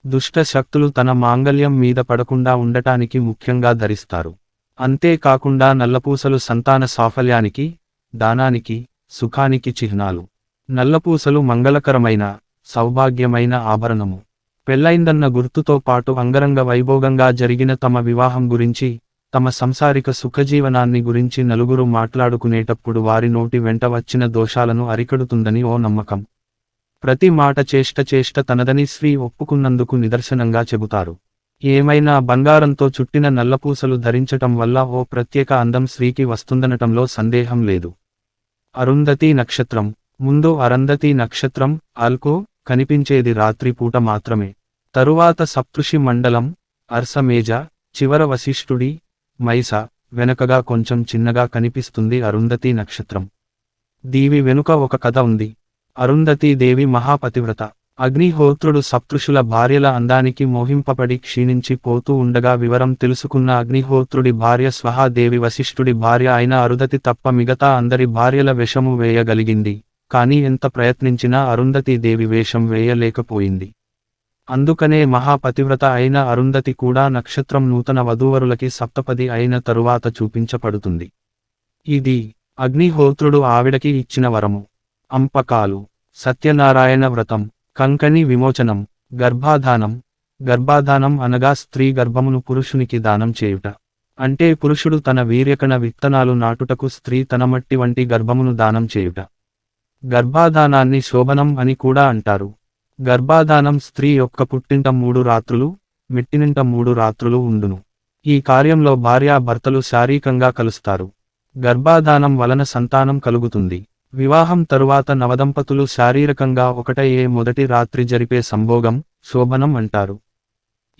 దుష్ట శక్తులు తన మాంగళ్యం మీద పడకుండా ఉండటానికి ముఖ్యంగా ధరిస్తారు. అంతేకాకుండా నల్లపూసలు సంతాన సాఫల్యానికి, దానానికి, సుఖానికి చిహ్నాలు. నల్లపూసలు మంగళకరమైన, సౌభాగ్యమైన ఆభరణము. పెళ్లైందన్న గుర్తుతో పాటు అంగరంగ వైభోగంగా జరిగిన తమ వివాహం గురించి, తమ సంసారిక సుఖజీవనాన్ని గురించి నలుగురు మాట్లాడుకునేటప్పుడు వారి నోటి వెంట వచ్చిన దోషాలను అరికడుతుందని ఓ నమ్మకం. ప్రతి మాట చేష్ట తనదని స్త్రీ ఒప్పుకున్నందుకు నిదర్శనంగా చెబుతారు. ఏమైనా బంగారంతో చుట్టిన నల్లపూసలు ధరించటం వల్ల ఓ ప్రత్యేక అందం స్త్రీకి వస్తుందనటంలో సందేహం లేదు. అరుంధతి నక్షత్రం. ముందు అరంధతి నక్షత్రం, ఆల్కో, కనిపించేది రాత్రి పూట మాత్రమే. తరువాత సప్తృషి మండలం, అర్సమేజ, చివర వశిష్ఠుడి, మైస, వెనకగా కొంచెం చిన్నగా కనిపిస్తుంది అరుంధతి నక్షత్రం. దీవి వెనుక ఒక కథ ఉంది. అరుంధతీ దేవి మహాపతివ్రత. అగ్నిహోత్రుడు సప్తృషుల భార్యల అందానికి మోహింపబడి క్షీణించి పోతూ ఉండగా వివరం తెలుసుకున్న అగ్నిహోత్రుడి భార్య స్వహాదేవి వశిష్ఠుడి భార్య అయిన అరుంధతి తప్ప మిగతా అందరి భార్యల వేషము వేయగలిగింది. కానీ ఎంత ప్రయత్నించినా అరుంధతీ దేవి వేషం వేయలేకపోయింది. అందుకనే మహాపతివ్రత అయిన అరుంధతి కూడా నక్షత్రం నూతన వధూవరులకి సప్తపది అయిన తరువాత చూపించబడుతుంది. ఇది అగ్నిహోత్రుడు ఆవిడకి ఇచ్చిన వరము. అంపకాలు. సత్యనారాయణ వ్రతం. కంకణి విమోచనం. గర్భాధానం. గర్భాధానం అనగా స్త్రీ గర్భమును పురుషునికి దానం చేయుట. అంటే పురుషుడు తన వీర్యకణ విత్తనాలు నాటుటకు స్త్రీ తన మట్టి వంటి గర్భమును దానం చేయుట. గర్భాధానాన్ని శోభనం అని కూడా అంటారు. గర్భాధానం స్త్రీ యొక్క పుట్టింట 3 రాత్రులు, మెట్టినింట 3 రాత్రులు ఉండును. ఈ కార్యంలో భార్యాభర్తలు శారీరకంగా కలుస్తారు. గర్భాధానం వలన సంతానం కలుగుతుంది. వివాహం తరువాత నవదంపతులు శారీరకంగా ఒకటయ్యే మొదటి రాత్రి జరిపే సంభోగం శోభనం అంటారు.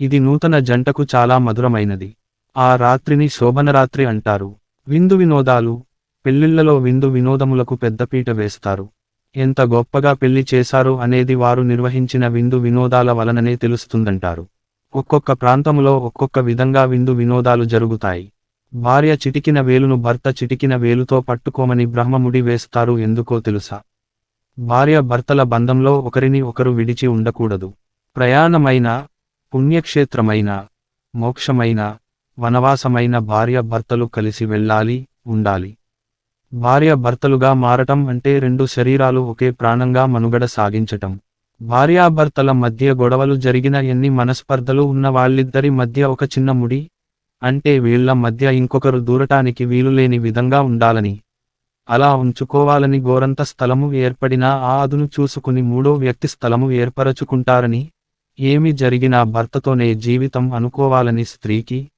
ఇది నూతన జంటకు చాలా మధురమైనది. ఆ రాత్రిని శోభనరాత్రి అంటారు. విందు వినోదాలు. పెళ్లిళ్లలో విందు వినోదములకు పెద్దపీట వేస్తారు. ఎంత గొప్పగా పెళ్లి చేశారు అనేది వారు నిర్వహించిన విందు వినోదాల వలననే తెలుస్తుందంటారు. ఒక్కొక్క ప్రాంతములో ఒక్కొక్క విధంగా విందు వినోదాలు జరుగుతాయి. భార్య చిటికిన వేలును భర్త చిటికిన వేలుతో పట్టుకోమని బ్రహ్మముడి వేస్తారు. ఎందుకో తెలుసా? భార్య భర్తల బంధంలో ఒకరిని ఒకరు విడిచి ఉండకూడదు. ప్రయాణమైన, పుణ్యక్షేత్రమైన, మోక్షమైన, వనవాసమైన భార్య భర్తలు కలిసి వెళ్ళాలి, ఉండాలి. భార్య భర్తలుగా మారటం అంటే రెండు శరీరాలు ఒకే ప్రాణంగా మనుగడ సాగించటం. భార్యాభర్తల మధ్య గొడవలు జరిగిన ఎన్ని మనస్పర్ధలు ఉన్న వాళ్ళిద్దరి మధ్య ఒక చిన్న ముడి, అంటే వీళ్ల మధ్య ఇంకొకరు దూరటానికి వీలులేని విధంగా ఉండాలని, అలా ఉంచుకోవాలని గోరంత స్థలము ఏర్పడినా ఆ అదును చూసుకుని మూడో వ్యక్తి స్థలము ఏర్పరచుకుంటారని, ఏమి జరిగినా భర్తతోనే జీవితం అనుకోవాలని స్త్రీకి,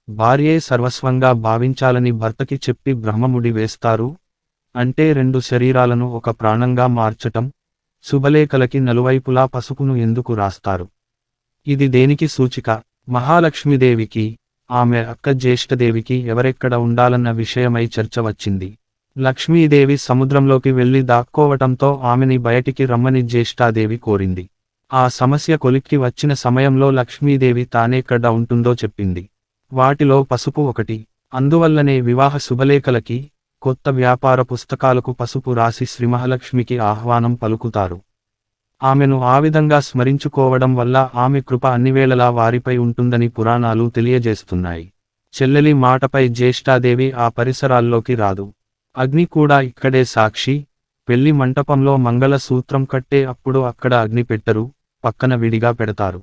భార్యే సర్వస్వంగా భావించాలని భర్తకి చెప్పి బ్రహ్మముడి వేస్తారు. అంటే రెండు శరీరాలను ఒక ప్రాణంగా మార్చటం. శుభలేఖలకి నలువైపులా పసుపును ఎందుకు రాస్తారు? ఇది దేనికి సూచిక? మహాలక్ష్మీదేవికి, ఆమె అక్క జ్యేష్ఠదేవికి ఎవరెక్కడ ఉండాలన్న విషయమై చర్చ వచ్చింది. లక్ష్మీదేవి సముద్రంలోకి వెళ్లి దాక్కోవటంతో ఆమెని బయటికి రమ్మని జ్యేష్ఠాదేవి కోరింది. ఆ సమస్య కొలిక్కి వచ్చిన సమయంలో లక్ష్మీదేవి తానెక్కడ ఉంటుందో చెప్పింది. వాటిలో పసుపు ఒకటి. అందువల్లనే వివాహ శుభలేఖలకి, కొత్త వ్యాపార పుస్తకాలకు పసుపు రాసి శ్రీమహాలక్ష్మికి ఆహ్వానం పలుకుతారు. ఆమెను ఆ విధంగా స్మరించుకోవడం వల్ల ఆమె కృప అన్నివేళలా వారిపై ఉంటుందని పురాణాలు తెలియజేస్తున్నాయి. చెల్లెలి మాటపై జ్యేష్ఠాదేవి ఆ పరిసరాల్లోకి రాదు. అగ్ని కూడా ఇక్కడే సాక్షి. పెళ్లి మంటపంలో మంగళ సూత్రం కట్టే అప్పుడు అక్కడ అగ్ని పెట్టరు, పక్కన విడిగా పెడతారు.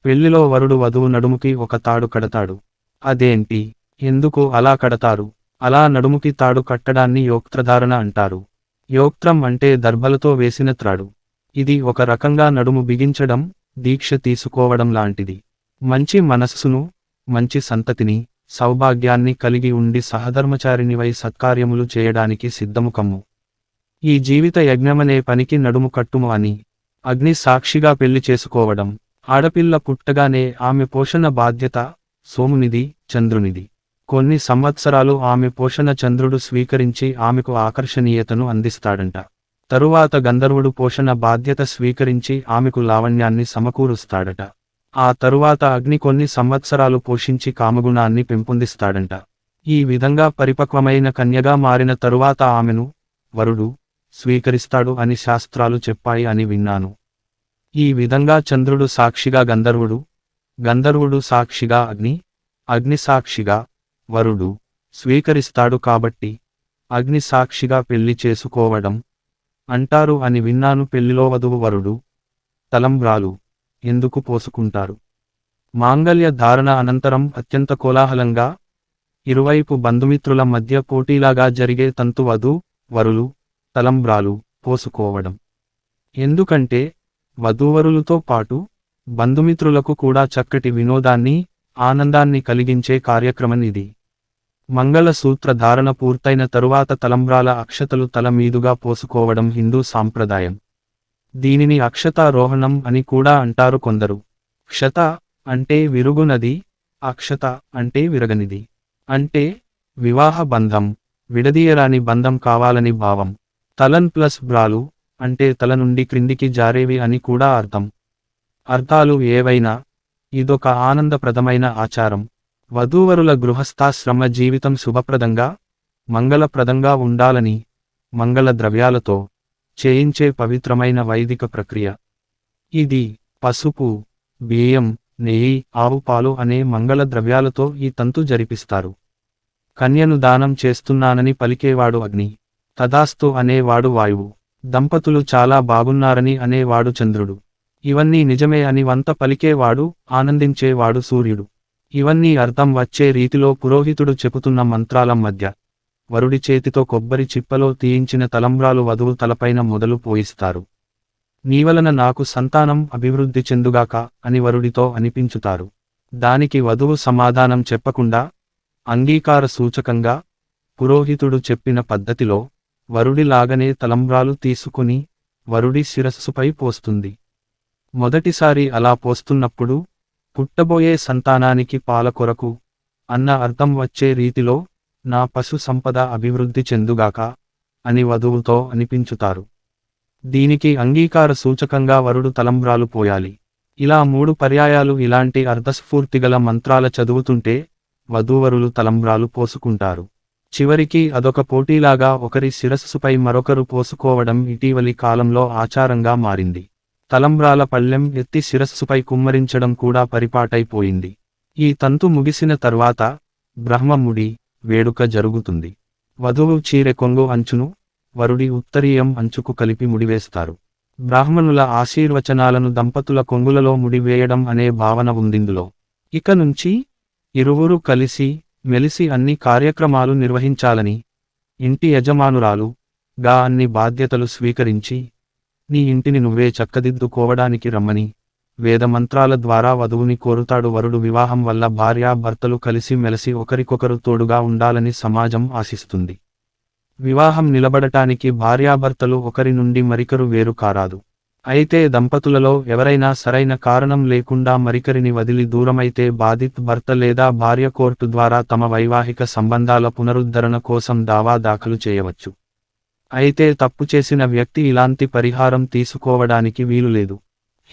పెళ్లిలో వరుడు వధువు నడుముకి ఒక తాడు కడతాడు. అదేంటి? ఎందుకు అలా కడతారు? అలా నడుముకి తాడు కట్టడాన్ని యోక్త్రధారణ అంటారు. యోక్త్రం అంటే దర్భలతో వేసిన త్రాడు. ఇది ఒక రకంగా నడుము బిగించడం, దీక్ష తీసుకోవడం లాంటిది. మంచి మనస్సును, మంచి సంతతిని, సౌభాగ్యాన్ని కలిగి ఉండి సహధర్మచారినివై సత్కార్యములు చేయడానికి సిద్ధము కమ్ము. ఈ జీవిత యజ్ఞమనే పనికి నడుము కట్టుము అని. అగ్ని సాక్షిగా పెళ్లి చేసుకోవడం. ఆడపిల్ల పుట్టగానే ఆమె పోషణ బాధ్యత సోమునిది, చంద్రునిది. కొన్ని సంవత్సరాలు ఆమె పోషణ చంద్రుడు స్వీకరించి ఆమెకు ఆకర్షణీయతను అందిస్తాడంట. తరువాత గంధర్వుడు పోషణ బాధ్యత స్వీకరించి ఆమెకు లావణ్యాన్ని సమకూరుస్తాడట. ఆ తరువాత అగ్ని కొన్ని సంవత్సరాలు పోషించి కామగుణాన్ని పెంపొందిస్తాడంట. ఈ విధంగా పరిపక్వమైన కన్యగా మారిన తరువాత ఆమెను వరుడు స్వీకరిస్తాడు అని శాస్త్రాలు చెప్పాయి అని విన్నాను. ఈ విధంగా చంద్రుడు సాక్షిగా గంధర్వుడు, గంధర్వుడు సాక్షిగా అగ్ని, అగ్ని సాక్షిగా వరుడు స్వీకరిస్తాడు. కాబట్టి అగ్ని సాక్షిగా పెళ్లి చేసుకోవడం అంటారు అని విన్నాను. పెళ్లిలో వధువు వరుడు తలంబ్రాలు ఎందుకు పోసుకుంటారు? మాంగళ్య ధారణ అనంతరం అత్యంత కోలాహలంగా ఇరువైపు బంధుమిత్రుల మధ్య పోటీలాగా జరిగే తంతు వధు వరులు తలంబ్రాలు పోసుకోవడం. ఎందుకంటే వధూవరులతో పాటు బంధుమిత్రులకు కూడా చక్కటి వినోదాన్ని, ఆనందాన్ని కలిగించే కార్యక్రమం ఇది. మంగళసూత్ర ధారణ పూర్తయిన తరువాత తలంబ్రాల అక్షతలు తల మీదుగా పోసుకోవడం హిందూ సాంప్రదాయం. దీనిని అక్షతారోహణం అని కూడా అంటారు కొందరు. క్షత అంటే విరుగునది, అక్షత అంటే విరగనిది. అంటే వివాహ బంధం, విడదీయరాని బంధం కావాలని భావం. తలన్ ప్లస్ బ్రాలు అంటే తల నుండి క్రిందికి జారేవి అని కూడా అర్థం. అర్థాలు ఏవైనా ఇదొక ఆనందప్రదమైన ఆచారం. వధూవరుల గృహస్థాశ్రమ జీవితం శుభప్రదంగా, మంగళప్రదంగా ఉండాలని మంగళ ద్రవ్యాలతో చేయించే పవిత్రమైన వైదిక ప్రక్రియ ఇది. పసుపు, బియ్యం, నెయ్యి, ఆవు పాలు అనే మంగళ ద్రవ్యాలతో ఈ తంతు జరిపిస్తారు. కన్యను దానం చేస్తున్నానని పలికేవాడు అగ్ని, తదాస్తు అనేవాడు వాయువు, దంపతులు చాలా బాగున్నారని అనేవాడు చంద్రుడు. ఇవన్నీ నిజమే అని వంత పలికేవాడు, ఆనందించేవాడు సూర్యుడు. ఇవన్నీ అర్థం వచ్చే రీతిలో పురోహితుడు చెబుతున్న మంత్రాల మధ్య వరుడి చేతితో కొబ్బరి చిప్పలో తీయించిన తలంబ్రాలు వధువు తలపైన మొదలు పోయిస్తారు. నీవలన నాకు సంతానం అభివృద్ధి చెందుగాక అని వరుడితో అనిపించుతారు. దానికి వధువు సమాధానం చెప్పకుండా అంగీకార సూచకంగా పురోహితుడు చెప్పిన పద్ధతిలో వరుడిలాగనే తలంబ్రాలు తీసుకుని వరుడి శిరస్సుపై పోస్తుంది. మొదటిసారి అలా పోస్తున్నప్పుడు పుట్టబోయే సంతానానికి పాల కొరకు అన్న అర్థం వచ్చే రీతిలో నా పశు సంపద అభివృద్ధి చెందుగాక అని వధువుతో అనిపించుతారు. దీనికి అంగీకార సూచకంగా వరుడు తలంబ్రాలు పోయాలి. ఇలా 3 పర్యాయాలు ఇలాంటి అర్థస్ఫూర్తిగల మంత్రాల చదువుతుంటే వధూవరులు తలంబ్రాలు పోసుకుంటారు. చివరికి అదొక పోటీలాగా ఒకరి శిరస్సుపై మరొకరు పోసుకోవడం ఇటీవలి కాలంలో ఆచారంగా మారింది. తలంబ్రాల పళ్ళెం ఎత్తి శిరస్సుపై కుమ్మరించడం కూడా పరిపాటైపోయింది. ఈ తంతు ముగిసిన తర్వాత బ్రహ్మముడి వేడుక జరుగుతుంది. వధువు చీరె కొంగు అంచును వరుడి ఉత్తరీయం అంచుకు కలిపి ముడివేస్తారు. బ్రాహ్మణుల ఆశీర్వచనాలను దంపతుల కొంగులలో ముడివేయడం అనే భావన ఉందిందులో. ఇక నుంచి ఇరువురు కలిసి మెలిసి అన్ని కార్యక్రమాలు నిర్వహించాలని, ఇంటి యజమానురాలు గా అన్ని బాధ్యతలు స్వీకరించి నీ ఇంటిని నువ్వే చక్కదిద్దుకోవడానికి రమ్మని వేదమంత్రాల ద్వారా వధువుని కోరుతాడు వరుడు. వివాహం వల్ల భార్యాభర్తలు కలిసి మెలిసి ఒకరికొకరు తోడుగా ఉండాలని సమాజం ఆశిస్తుంది. వివాహం నిలబడటానికి భార్యాభర్తలు ఒకరి నుండి మరికరు వేరు కారాదు. అయితే దంపతులలో ఎవరైనా సరైన కారణం లేకుండా మరికరిని వదిలి దూరమైతే బాధిత్ భర్త లేదా భార్య కోర్టు ద్వారా తమ వైవాహిక సంబంధాల పునరుద్ధరణ కోసం దావా దాఖలు చేయవచ్చు. అయితే తప్పు చేసిన వ్యక్తి ఇలాంటి పరిహారం తీసుకోవడానికి వీలులేదు.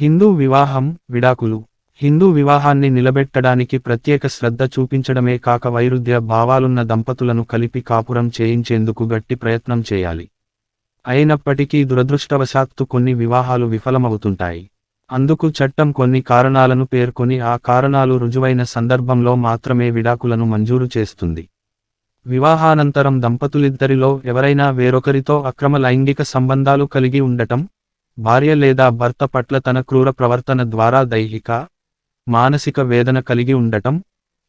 హిందూ వివాహం విడాకులు. హిందూ వివాహాన్ని నిలబెట్టడానికి ప్రత్యేక శ్రద్ధ చూపించడమే కాక వైరుధ్య భావాలున్న దంపతులను కలిపి కాపురం చేయించేందుకు గట్టి ప్రయత్నం చేయాలి. అయినప్పటికీ దురదృష్టవశాత్తు కొన్ని వివాహాలు విఫలమవుతుంటాయి. అందుకు చట్టం కొన్ని కారణాలను పేర్కొని ఆ కారణాలు రుజువైన సందర్భంలో మాత్రమే విడాకులను మంజూరు చేస్తుంది. వివాహానంతరం దంపతులిద్దరిలో ఎవరైనా వేరొకరితో అక్రమ లైంగిక సంబంధాలు కలిగి ఉండటం, భార్య లేదా భర్త పట్ల తన క్రూర ప్రవర్తన ద్వారా దైహిక, మానసిక వేదన కలిగి ఉండటం,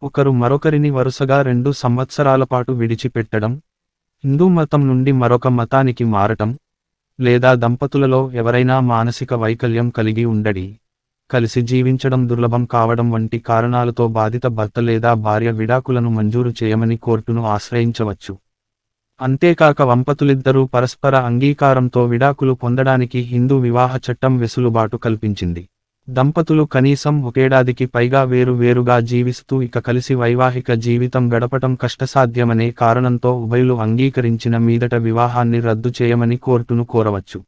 ఒకరు మరొకరిని వరుసగా 2 సంవత్సరాల పాటు విడిచిపెట్టడం, హిందూ మతం నుండి మరొక మతానికి మారటం, లేదా దంపతులలో ఎవరైనా మానసిక వైకల్యం కలిగి ఉండడి, కలిసి జీవించడం దుర్లభం కావడం వంటి కారణాలతో బాధిత భర్త లేదా భార్య విడాకులను మంజూరు చేయమని కోర్టును ఆశ్రయించవచ్చు. అంతేకాక దంపతులిద్దరూ పరస్పర అంగీకారంతో విడాకులు పొందడానికి హిందూ వివాహ చట్టం వెసులుబాటు కల్పించింది. దంపతులు కనీసం ఒకేడాదికి పైగా వేరువేరుగా జీవిస్తూ ఇక కలిసి వైవాహిక జీవితం గడపటం కష్టసాధ్యమనే కారణంతో ఉభయులు అంగీకరించిన మీదట వివాహాన్ని రద్దు చేయమని కోర్టును కోరవచ్చు.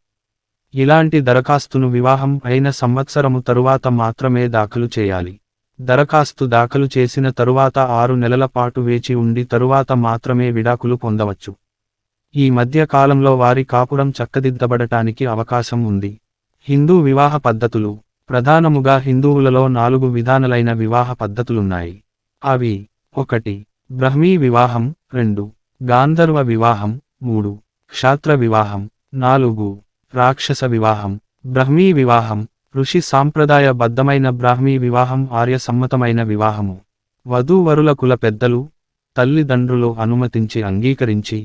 ఇలాంటి దరఖాస్తును వివాహం అయిన సంవత్సరము తరువాత మాత్రమే దాఖలు చేయాలి. దరఖాస్తు దాఖలు చేసిన తరువాత 6 నెలల పాటు వేచి ఉండి తరువాత మాత్రమే విడాకులు పొందవచ్చు. ఈ మధ్య కాలంలో వారి కాపురం చక్కదిద్దబడటానికి అవకాశం ఉంది. హిందూ వివాహ పద్ధతులు. ప్రధానముగా హిందువులలో 4 విధానలైన వివాహ పద్ధతులున్నాయి. అవి: 1. బ్రహ్మీ వివాహం, 2. గాంధర్వ వివాహం, 3. క్షాత్ర వివాహం, 4. రాక్షస వివాహం. బ్రహ్మీ వివాహం ఋషి సాంప్రదాయ బద్ధమైన బ్రాహ్మీ వివాహం ఆర్య సమ్మతమైన వివాహము. వధూవరుల కుల పెద్దలు, తల్లిదండ్రులు అనుమతించి అంగీకరించి,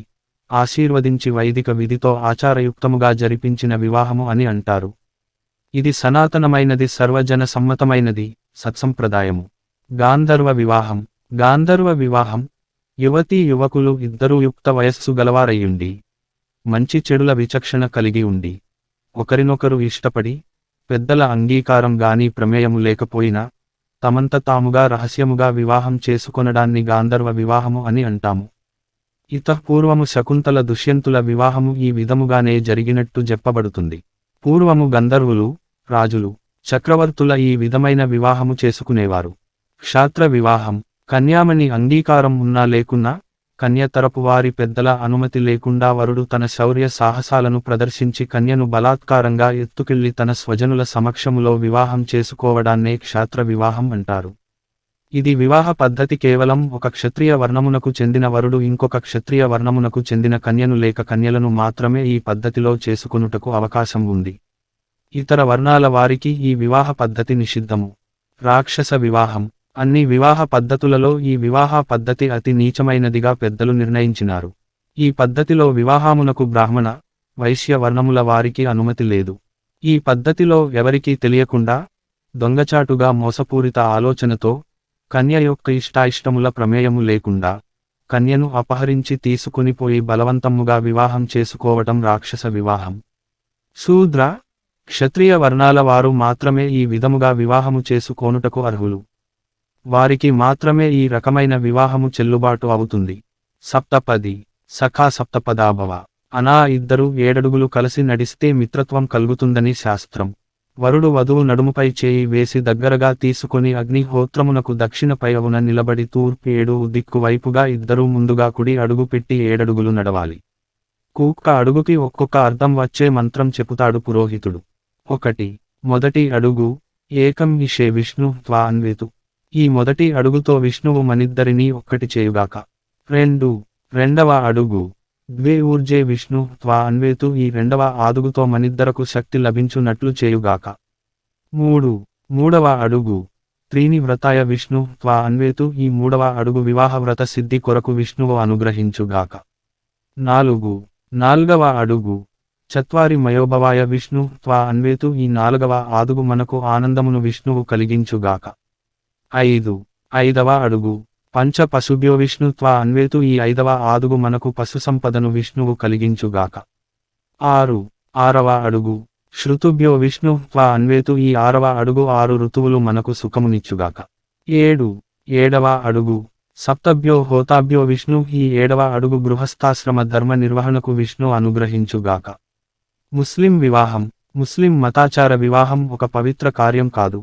ఆశీర్వదించి వైదిక విధితో ఆచారయుక్తముగా జరిపించిన వివాహము అని అంటారు. ఇది సనాతనమైనది, సర్వజన సమ్మతమైనది, సత్సంప్రదాయము. గాంధర్వ వివాహం. గాంధర్వ వివాహం యువతీ యువకులు ఇద్దరూ యుక్త వయస్సు గలవారయ్యుండి, మంచి చెడుల విచక్షణ కలిగి ఉండి, ఒకరినొకరు ఇష్టపడి, పెద్దల అంగీకారం గాని ప్రమేయము లేకపోయినా తమంత తాముగా రహస్యముగా వివాహం చేసుకొనడాన్ని గాంధర్వ వివాహము అని అంటాము. పూర్వము శకుంతల దుష్యంతుల వివాహము ఈ విధముగానే జరిగినట్టు చెప్పబడుతుంది. పూర్వము గంధర్వులు, రాజులు, చక్రవర్తుల ఈ విధమైన వివాహము చేసుకునేవారు. క్షాత్ర వివాహం. కన్యామణి అంగీకారం ఉన్నా లేకున్నా, కన్య తరపు వారి పెద్దల అనుమతి లేకుండా వరుడు తన శౌర్య సాహసాలను ప్రదర్శించి కన్యను బలాత్కారంగా ఎత్తుకెళ్లి తన స్వజనుల సమక్షములో వివాహం చేసుకోవడాన్నే క్షాత్ర వివాహం అంటారు. ఇది వివాహ పద్ధతి. కేవలం ఒక క్షత్రియ వర్ణమునకు చెందిన వరుడు ఇంకొక క్షత్రియ వర్ణమునకు చెందిన కన్యను లేక కన్యలను మాత్రమే ఈ పద్ధతిలో చేసుకొనుటకు అవకాశం ఉంది. ఇతర వర్ణాల వారికి ఈ వివాహ పద్ధతి నిషిద్ధము. రాక్షస వివాహం. అన్ని వివాహ పద్ధతులలో ఈ వివాహ పద్ధతి అతి నీచమైనదిగా పెద్దలు నిర్ణయించినారు. ఈ పద్ధతిలో వివాహమునకు బ్రాహ్మణ, వైశ్య వర్ణముల వారికి అనుమతి లేదు. ఈ పద్ధతిలో ఎవరికీ తెలియకుండా, దొంగచాటుగా మోసపూరిత ఆలోచనతో, కన్య యొక్క ఇష్టాయిష్టముల ప్రమేయము లేకుండా, కన్యను అపహరించి తీసుకునిపోయి బలవంతముగా వివాహం చేసుకోవటం రాక్షస వివాహం. శూద్ర, క్షత్రియ వర్ణాల వారు మాత్రమే ఈ విధముగా వివాహము చేసుకోనుటకు అర్హులు. వారికి మాత్రమే ఈ రకమైన వివాహము చెల్లుబాటు అవుతుంది. సప్తపది, సఖా సప్తపదాభవ అనా ఇద్దరు 7 అడుగులు కలిసి నడిస్తే మిత్రత్వం కలుగుతుందని శాస్త్రం. వరుడు వధువు నడుముపై చేయి వేసి దగ్గరగా తీసుకొని అగ్నిహోత్రమునకు దక్షిణపైవున నిలబడి తూర్పు 7 దిక్కు వైపుగా ఇద్దరూ ముందుగా కుడి అడుగు పెట్టి 7 అడుగులు నడవాలి. ఒక్క అడుగుకి ఒక్కొక్క అర్థం వచ్చే మంత్రం చెపుతాడు పురోహితుడు. 1. మొదటి అడుగు ఏకం ఇషే విష్ణు త్వా అన్వేతు. ఈ మొదటి అడుగుతో విష్ణువు మనిద్దరినీ ఒక్కటి చేయుగాక. 2. రెండవ అడుగు ద్వే ఊర్జే విష్ణు త్వా అన్వేతు. ఈ రెండవ అడుగుతో మనిద్దరకు శక్తి లభించునట్లు చేయుగాక. 3. మూడవ అడుగు త్రీని వ్రతాయ విష్ణు త్వా అన్వేతు. ఈ మూడవ అడుగు వివాహ వ్రత సిద్ధి కొరకు విష్ణువు అనుగ్రహించుగాక. 4. నాల్గవ అడుగు చత్వారి మయోభవాయ విష్ణు త్వా అన్వేతు. ఈ 4వ అడుగు మనకు ఆనందమును విష్ణువు కలిగించుగాక. 5. ఐదవ అడుగు పంచ పశుభ్యో విష్ణు త్వా అన్వేతు. ఈ 5వ అడుగు మనకు పశు సంపదను విష్ణువు కలిగించుగాక. 6. ఆరవ అడుగు శృతుభ్యో విష్ణు త్వా అన్వేతు. ఈ 6వ అడుగు 6 ఋతువులు మనకు సుఖమునిచ్చుగాక. 7. ఏడవ అడుగు సప్తభ్యో హోతాభ్యో విష్ణు. ఈ 7వ అడుగు గృహస్థాశ్రమ ధర్మ నిర్వహణకు విష్ణు అనుగ్రహించుగాక. ముస్లిం వివాహం. ముస్లిం మతాచార వివాహం ఒక పవిత్ర కార్యం కాదు.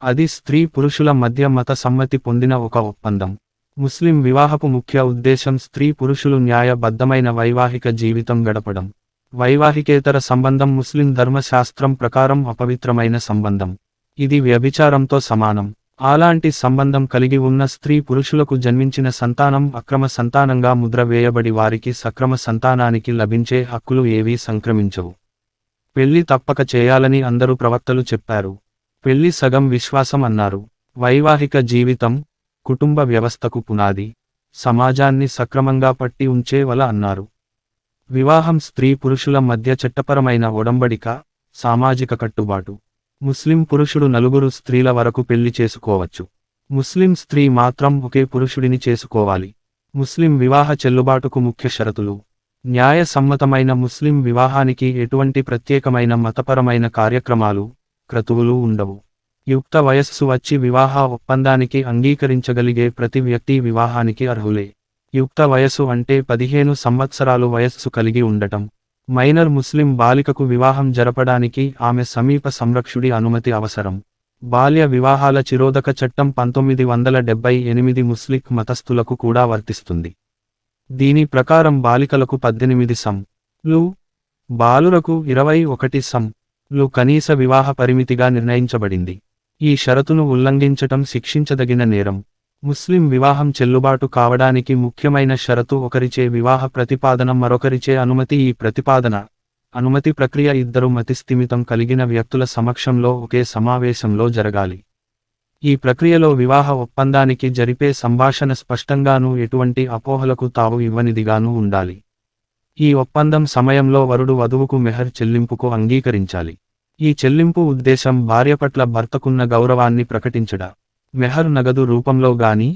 అది స్త్రీ పురుషుల మధ్య మత సమ్మతి పొందిన ఒక ఒప్పందం. ముస్లిం వివాహపు ముఖ్య ఉద్దేశం స్త్రీ పురుషులు న్యాయబద్ధమైన వైవాహిక జీవితం గడపడం. వైవాహికేతర సంబంధం ముస్లిం ధర్మశాస్త్రం ప్రకారం అపవిత్రమైన సంబంధం. ఇది వ్యభిచారంతో సమానం. అలాంటి సంబంధం కలిగి ఉన్న స్త్రీ పురుషులకు జన్మించిన సంతానం అక్రమ సంతానంగా ముద్ర వేయబడి వారికి సక్రమ సంతానానికి లభించే హక్కులు ఏవీ సంక్రమించవు. పెళ్లి తప్పక చేయాలని అందరూ ప్రవక్తలు చెప్పారు. పెళ్లి సగం విశ్వాసం అన్నారు. వైవాహిక జీవితం కుటుంబ వ్యవస్థకు పునాది. సమాజాన్ని సక్రమంగా పట్టి ఉంచే వల అన్నారు. వివాహం స్త్రీ పురుషుల మధ్య చట్టపరమైన ఒడంబడిక, సామాజిక కట్టుబాటు. ముస్లిం పురుషుడు 4 స్త్రీల వరకు పెళ్లి చేసుకోవచ్చు. ముస్లిం స్త్రీ మాత్రం ఒకే పురుషుడిని చేసుకోవాలి. ముస్లిం వివాహ చెల్లుబాటుకు ముఖ్య షరతులు. న్యాయ సమ్మతమైన ముస్లిం వివాహానికి ఎటువంటి ప్రత్యేకమైన మతపరమైన కార్యక్రమాలు, క్రతువులు ఉండవు. యుక్త వయస్సు వచ్చి వివాహ ఒప్పందానికి అంగీకరించగలిగే ప్రతి వ్యక్తి వివాహానికి అర్హులే. యుక్త వయస్సు అంటే 15 సంవత్సరాలు వయస్సు కలిగి ఉండటం. మైనర్ ముస్లిం బాలికకు వివాహం జరపడానికి ఆమె సమీప సంరక్షుడి అనుమతి అవసరం. బాల్య వివాహాల చిరోదక చట్టం 1978 ముస్లిం మతస్థులకు కూడా వర్తిస్తుంది. దీని ప్రకారం బాలికలకు 18 సం.లు, బాలురకు 21 సం.లు కనీస వివాహ పరిమితిగా నిర్ణయించబడింది. ఈ షరతును ఉల్లంఘించటం శిక్షించదగిన నేరం. ముస్లిం వివాహం చెల్లుబాటు కావడానికి ముఖ్యమైన షరతు ఒకరిచే వివాహ ప్రతిపాదన మరొకరిచే అనుమతి. ఈ అనుమతి ప్రక్రియ ఇద్దరు మతిస్థిమితం కలిగిన వ్యక్తుల సమక్షంలో ఒకే సమావేశంలో జరగాలి. ఈ ప్రక్రియలో వివాహ ఒప్పందానికి జరిపే సంభాషణ స్పష్టంగానూ ఎటువంటి అపోహలకు తావు ఇవ్వనిదిగానూ ఉండాలి. ఈ ఒప్పందం సమయంలో వరుడు వధువుకు మెహర్ చెల్లింపుకు అంగీకరించాలి. ఈ చెల్లింపు ఉద్దేశం భార్య పట్ల భర్తకున్న గౌరవాన్ని ప్రకటించడా. మెహర్ నగదు రూపంలో గాని,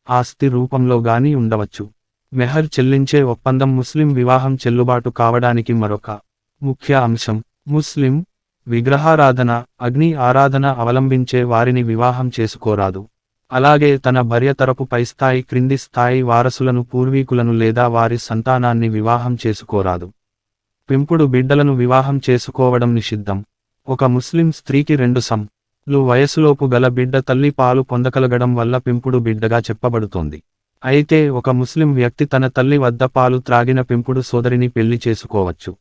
ఆస్తి రూపంలో గాని ఉండవచ్చు. మెహర్ చెల్లించే ఒప్పందం ముస్లిం వివాహం చెల్లుబాటు కావడానికి మరొక ముఖ్య అంశం. ముస్లిం విగ్రహారాధన, అగ్ని ఆరాధన అవలంబించే వారిని వివాహం చేసుకోరాదు. అలాగే తన భార్య తరపు పైస్థాయి క్రింది స్థాయి వారసులను పూర్వీకులను లేదా వారి సంతానాన్ని వివాహం చేసుకోరాదు. పెంపుడు బిడ్డలను వివాహం చేసుకోవడం నిషిద్ధం. ఒక ముస్లిం స్త్రీకి 2 సం.లు వయసులోపు గల బిడ్డ తల్లి పాలు పొందగలగడం వల్ల పెంపుడు బిడ్డగా చెప్పబడుతోంది. అయితే ఒక ముస్లిం వ్యక్తి తన తల్లి వద్ద పాలు త్రాగిన పెంపుడు సోదరిని పెళ్లి చేసుకోవచ్చు.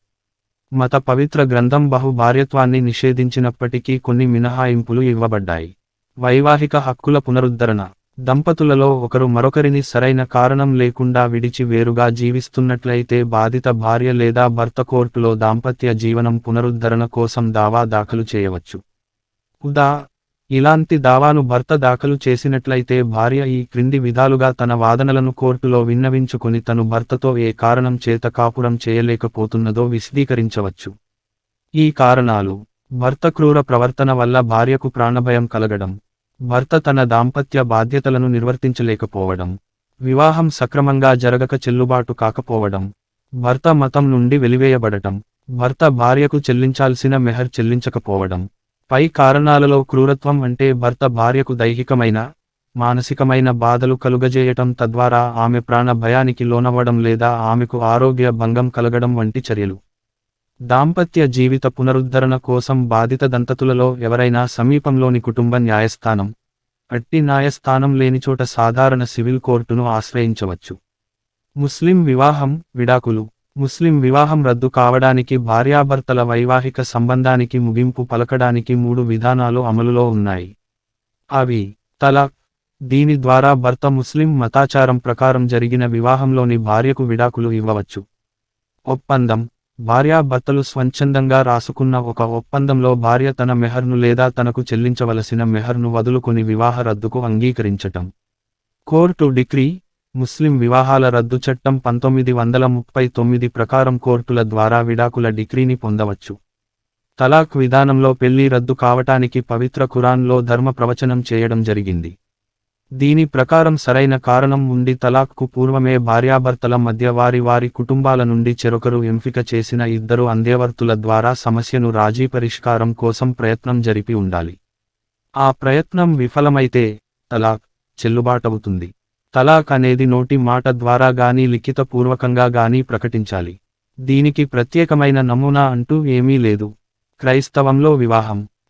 మత పవిత్ర గ్రంథం భార్యత్వాన్ని నిషేధించినప్పటికీ కొన్ని మినహాయింపులు ఇవ్వబడ్డాయి. వైవాహిక హక్కుల పునరుద్ధరణ. దంపతులలో ఒకరు మరొకరిని సరైన కారణం లేకుండా విడిచి వేరుగా జీవిస్తున్నట్లయితే బాధిత భార్య లేదా భర్త కోర్టులో దాంపత్య జీవనం పునరుద్ధరణ కోసం దావా దాఖలు చేయవచ్చు. ఇలాంటి దావాను భర్త దాఖలు చేసినట్లయితే భార్య ఈ క్రింది విధాలుగా తన వాదనలను కోర్టులో విన్నవించుకొని తను భర్తతో ఏ కారణం చేత కాపురం చేయలేకపోతున్నదో విశదీకరించవచ్చు. ఈ కారణాలు: భర్త క్రూర ప్రవర్తన వల్ల భార్యకు ప్రాణభయం కలగడం, భర్త తన దాంపత్య బాధ్యతలను నిర్వర్తించలేకపోవడం, వివాహం సక్రమంగా జరగక చెల్లుబాటు కాకపోవడం, భర్త మతం నుండి వెలివేయబడటం, భర్త భార్యకు చెల్లించాల్సిన మెహర్ చెల్లించకపోవడం. పై కారణాలలో క్రూరత్వం అంటే భర్త భార్యకు దైహికమైన, మానసికమైన బాధలు కలుగజేయటం తద్వారా ఆమె ప్రాణ భయానికి లోనవ్వడం లేదా ఆమెకు ఆరోగ్య భంగం కలగడం వంటి చర్యలు. దాంపత్య జీవిత పునరుద్ధరణ కోసం బాధిత దంపతులలో ఎవరైనా సమీపంలోని కుటుంబ న్యాయస్థానం, అట్టి న్యాయస్థానం లేనిచోట సాధారణ సివిల్ కోర్టును ఆశ్రయించవచ్చు. ముస్లిం వివాహం, విడాకులు. ముస్లిం వివాహం రద్దు కావడానికి భార్యాభర్తల వైవాహిక సంబంధానికి ముగింపు పలకడానికి 3 విధానాలు అమలులో ఉన్నాయి. అవి: తలాక్. దీని ద్వారా భర్త ముస్లిం మతాచారం ప్రకారం జరిగిన వివాహంలోని భార్యకు విడాకులు ఇవ్వవచ్చు. ఒప్పందం. భార్యాభర్తలు స్వచ్ఛందంగా రాసుకున్న ఒక ఒప్పందంలో భార్య తన మెహర్ను లేదా తనకు చెల్లించవలసిన మెహర్ను వదులుకొని వివాహ రద్దుకు అంగీకరించటం. Court decree. ముస్లిం వివాహాల రద్దు చట్టం 1939 ప్రకారం కోర్టుల ద్వారా విడాకుల డిక్రీని పొందవచ్చు. తలాక్ విధానంలో పెళ్లి రద్దు కావటానికి పవిత్ర ఖురాన్లో ధర్మ ప్రవచనం చేయడం జరిగింది. దీని ప్రకారం సరైన కారణం ఉండి తలాక్కు పూర్వమే భార్యాభర్తల మధ్య వారి కుటుంబాల నుండి చెరొకరు ఎంపిక చేసిన 2 అంధ్యవర్తుల ద్వారా సమస్యను రాజీ పరిష్కారం కోసం ప్రయత్నం జరిపి ఉండాలి. ఆ ప్రయత్నం విఫలమైతే తలాక్ చెల్లుబాటవుతుంది. తలాక్ అనేది నోటి మాట ద్వారా గానీ లిఖితపూర్వకంగా గానీ ప్రకటించాలి. దీనికి ప్రత్యేకమైన నమూనా అంటూ ఏమీ లేదు. క్రైస్తవంలో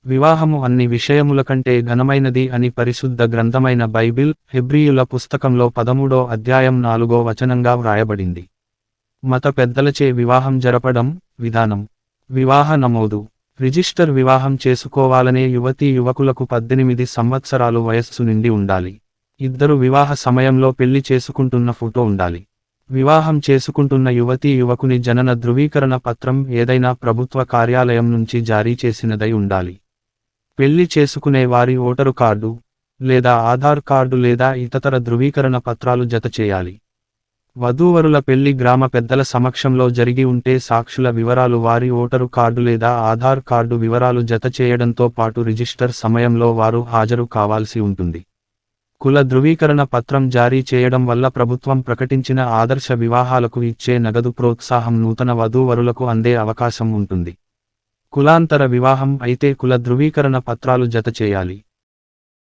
వివాహము అన్ని విషయముల కంటే ఘనమైనది అని పరిశుద్ధ గ్రంథమైన బైబిల్, హెబ్రీయుల పుస్తకంలో 13వ అధ్యాయం 4వ వచనంగా వ్రాయబడింది. మత పెద్దలచే వివాహం జరపడం. విధానం: వివాహ నమోదు. రిజిస్టర్ వివాహం చేసుకోవాలనే యువకులకు 18 సంవత్సరాలు వయస్సు నిండి ఉండాలి. ఇద్దరు వివాహ సమయంలో పెళ్లి చేసుకుంటున్న ఫోటో ఉండాలి. వివాహం చేసుకుంటున్న యువకుని జనన ధృవీకరణ పత్రం ఏదైనా ప్రభుత్వ కార్యాలయం నుంచి జారీ చేసినదై ఉండాలి. పెళ్లి చేసుకునే వారి ఓటరు కార్డు లేదా ఆధార్ కార్డు లేదా ఇతర ధృవీకరణ పత్రాలు జత చేయాలి. వధూవరుల పెళ్లి గ్రామ పెద్దల సమక్షంలో జరిగి ఉంటే సాక్షుల వివరాలు వారి ఓటరు కార్డు లేదా ఆధార్ కార్డు వివరాలు జత చేయడంతో పాటు రిజిస్టర్ సమయంలో వారు హాజరు కావాల్సి ఉంటుంది. కుల ధృవీకరణ పత్రం జారీ చేయడం వల్ల ప్రభుత్వం ప్రకటించిన ఆదర్శ వివాహాలకు ఇచ్చే నగదు ప్రోత్సాహం నూతన వధూవరులకు అందే అవకాశం ఉంటుంది. కులాంతర వివాహం అయితే కుల ధృవీకరణ పత్రాలు జత చేయాలి.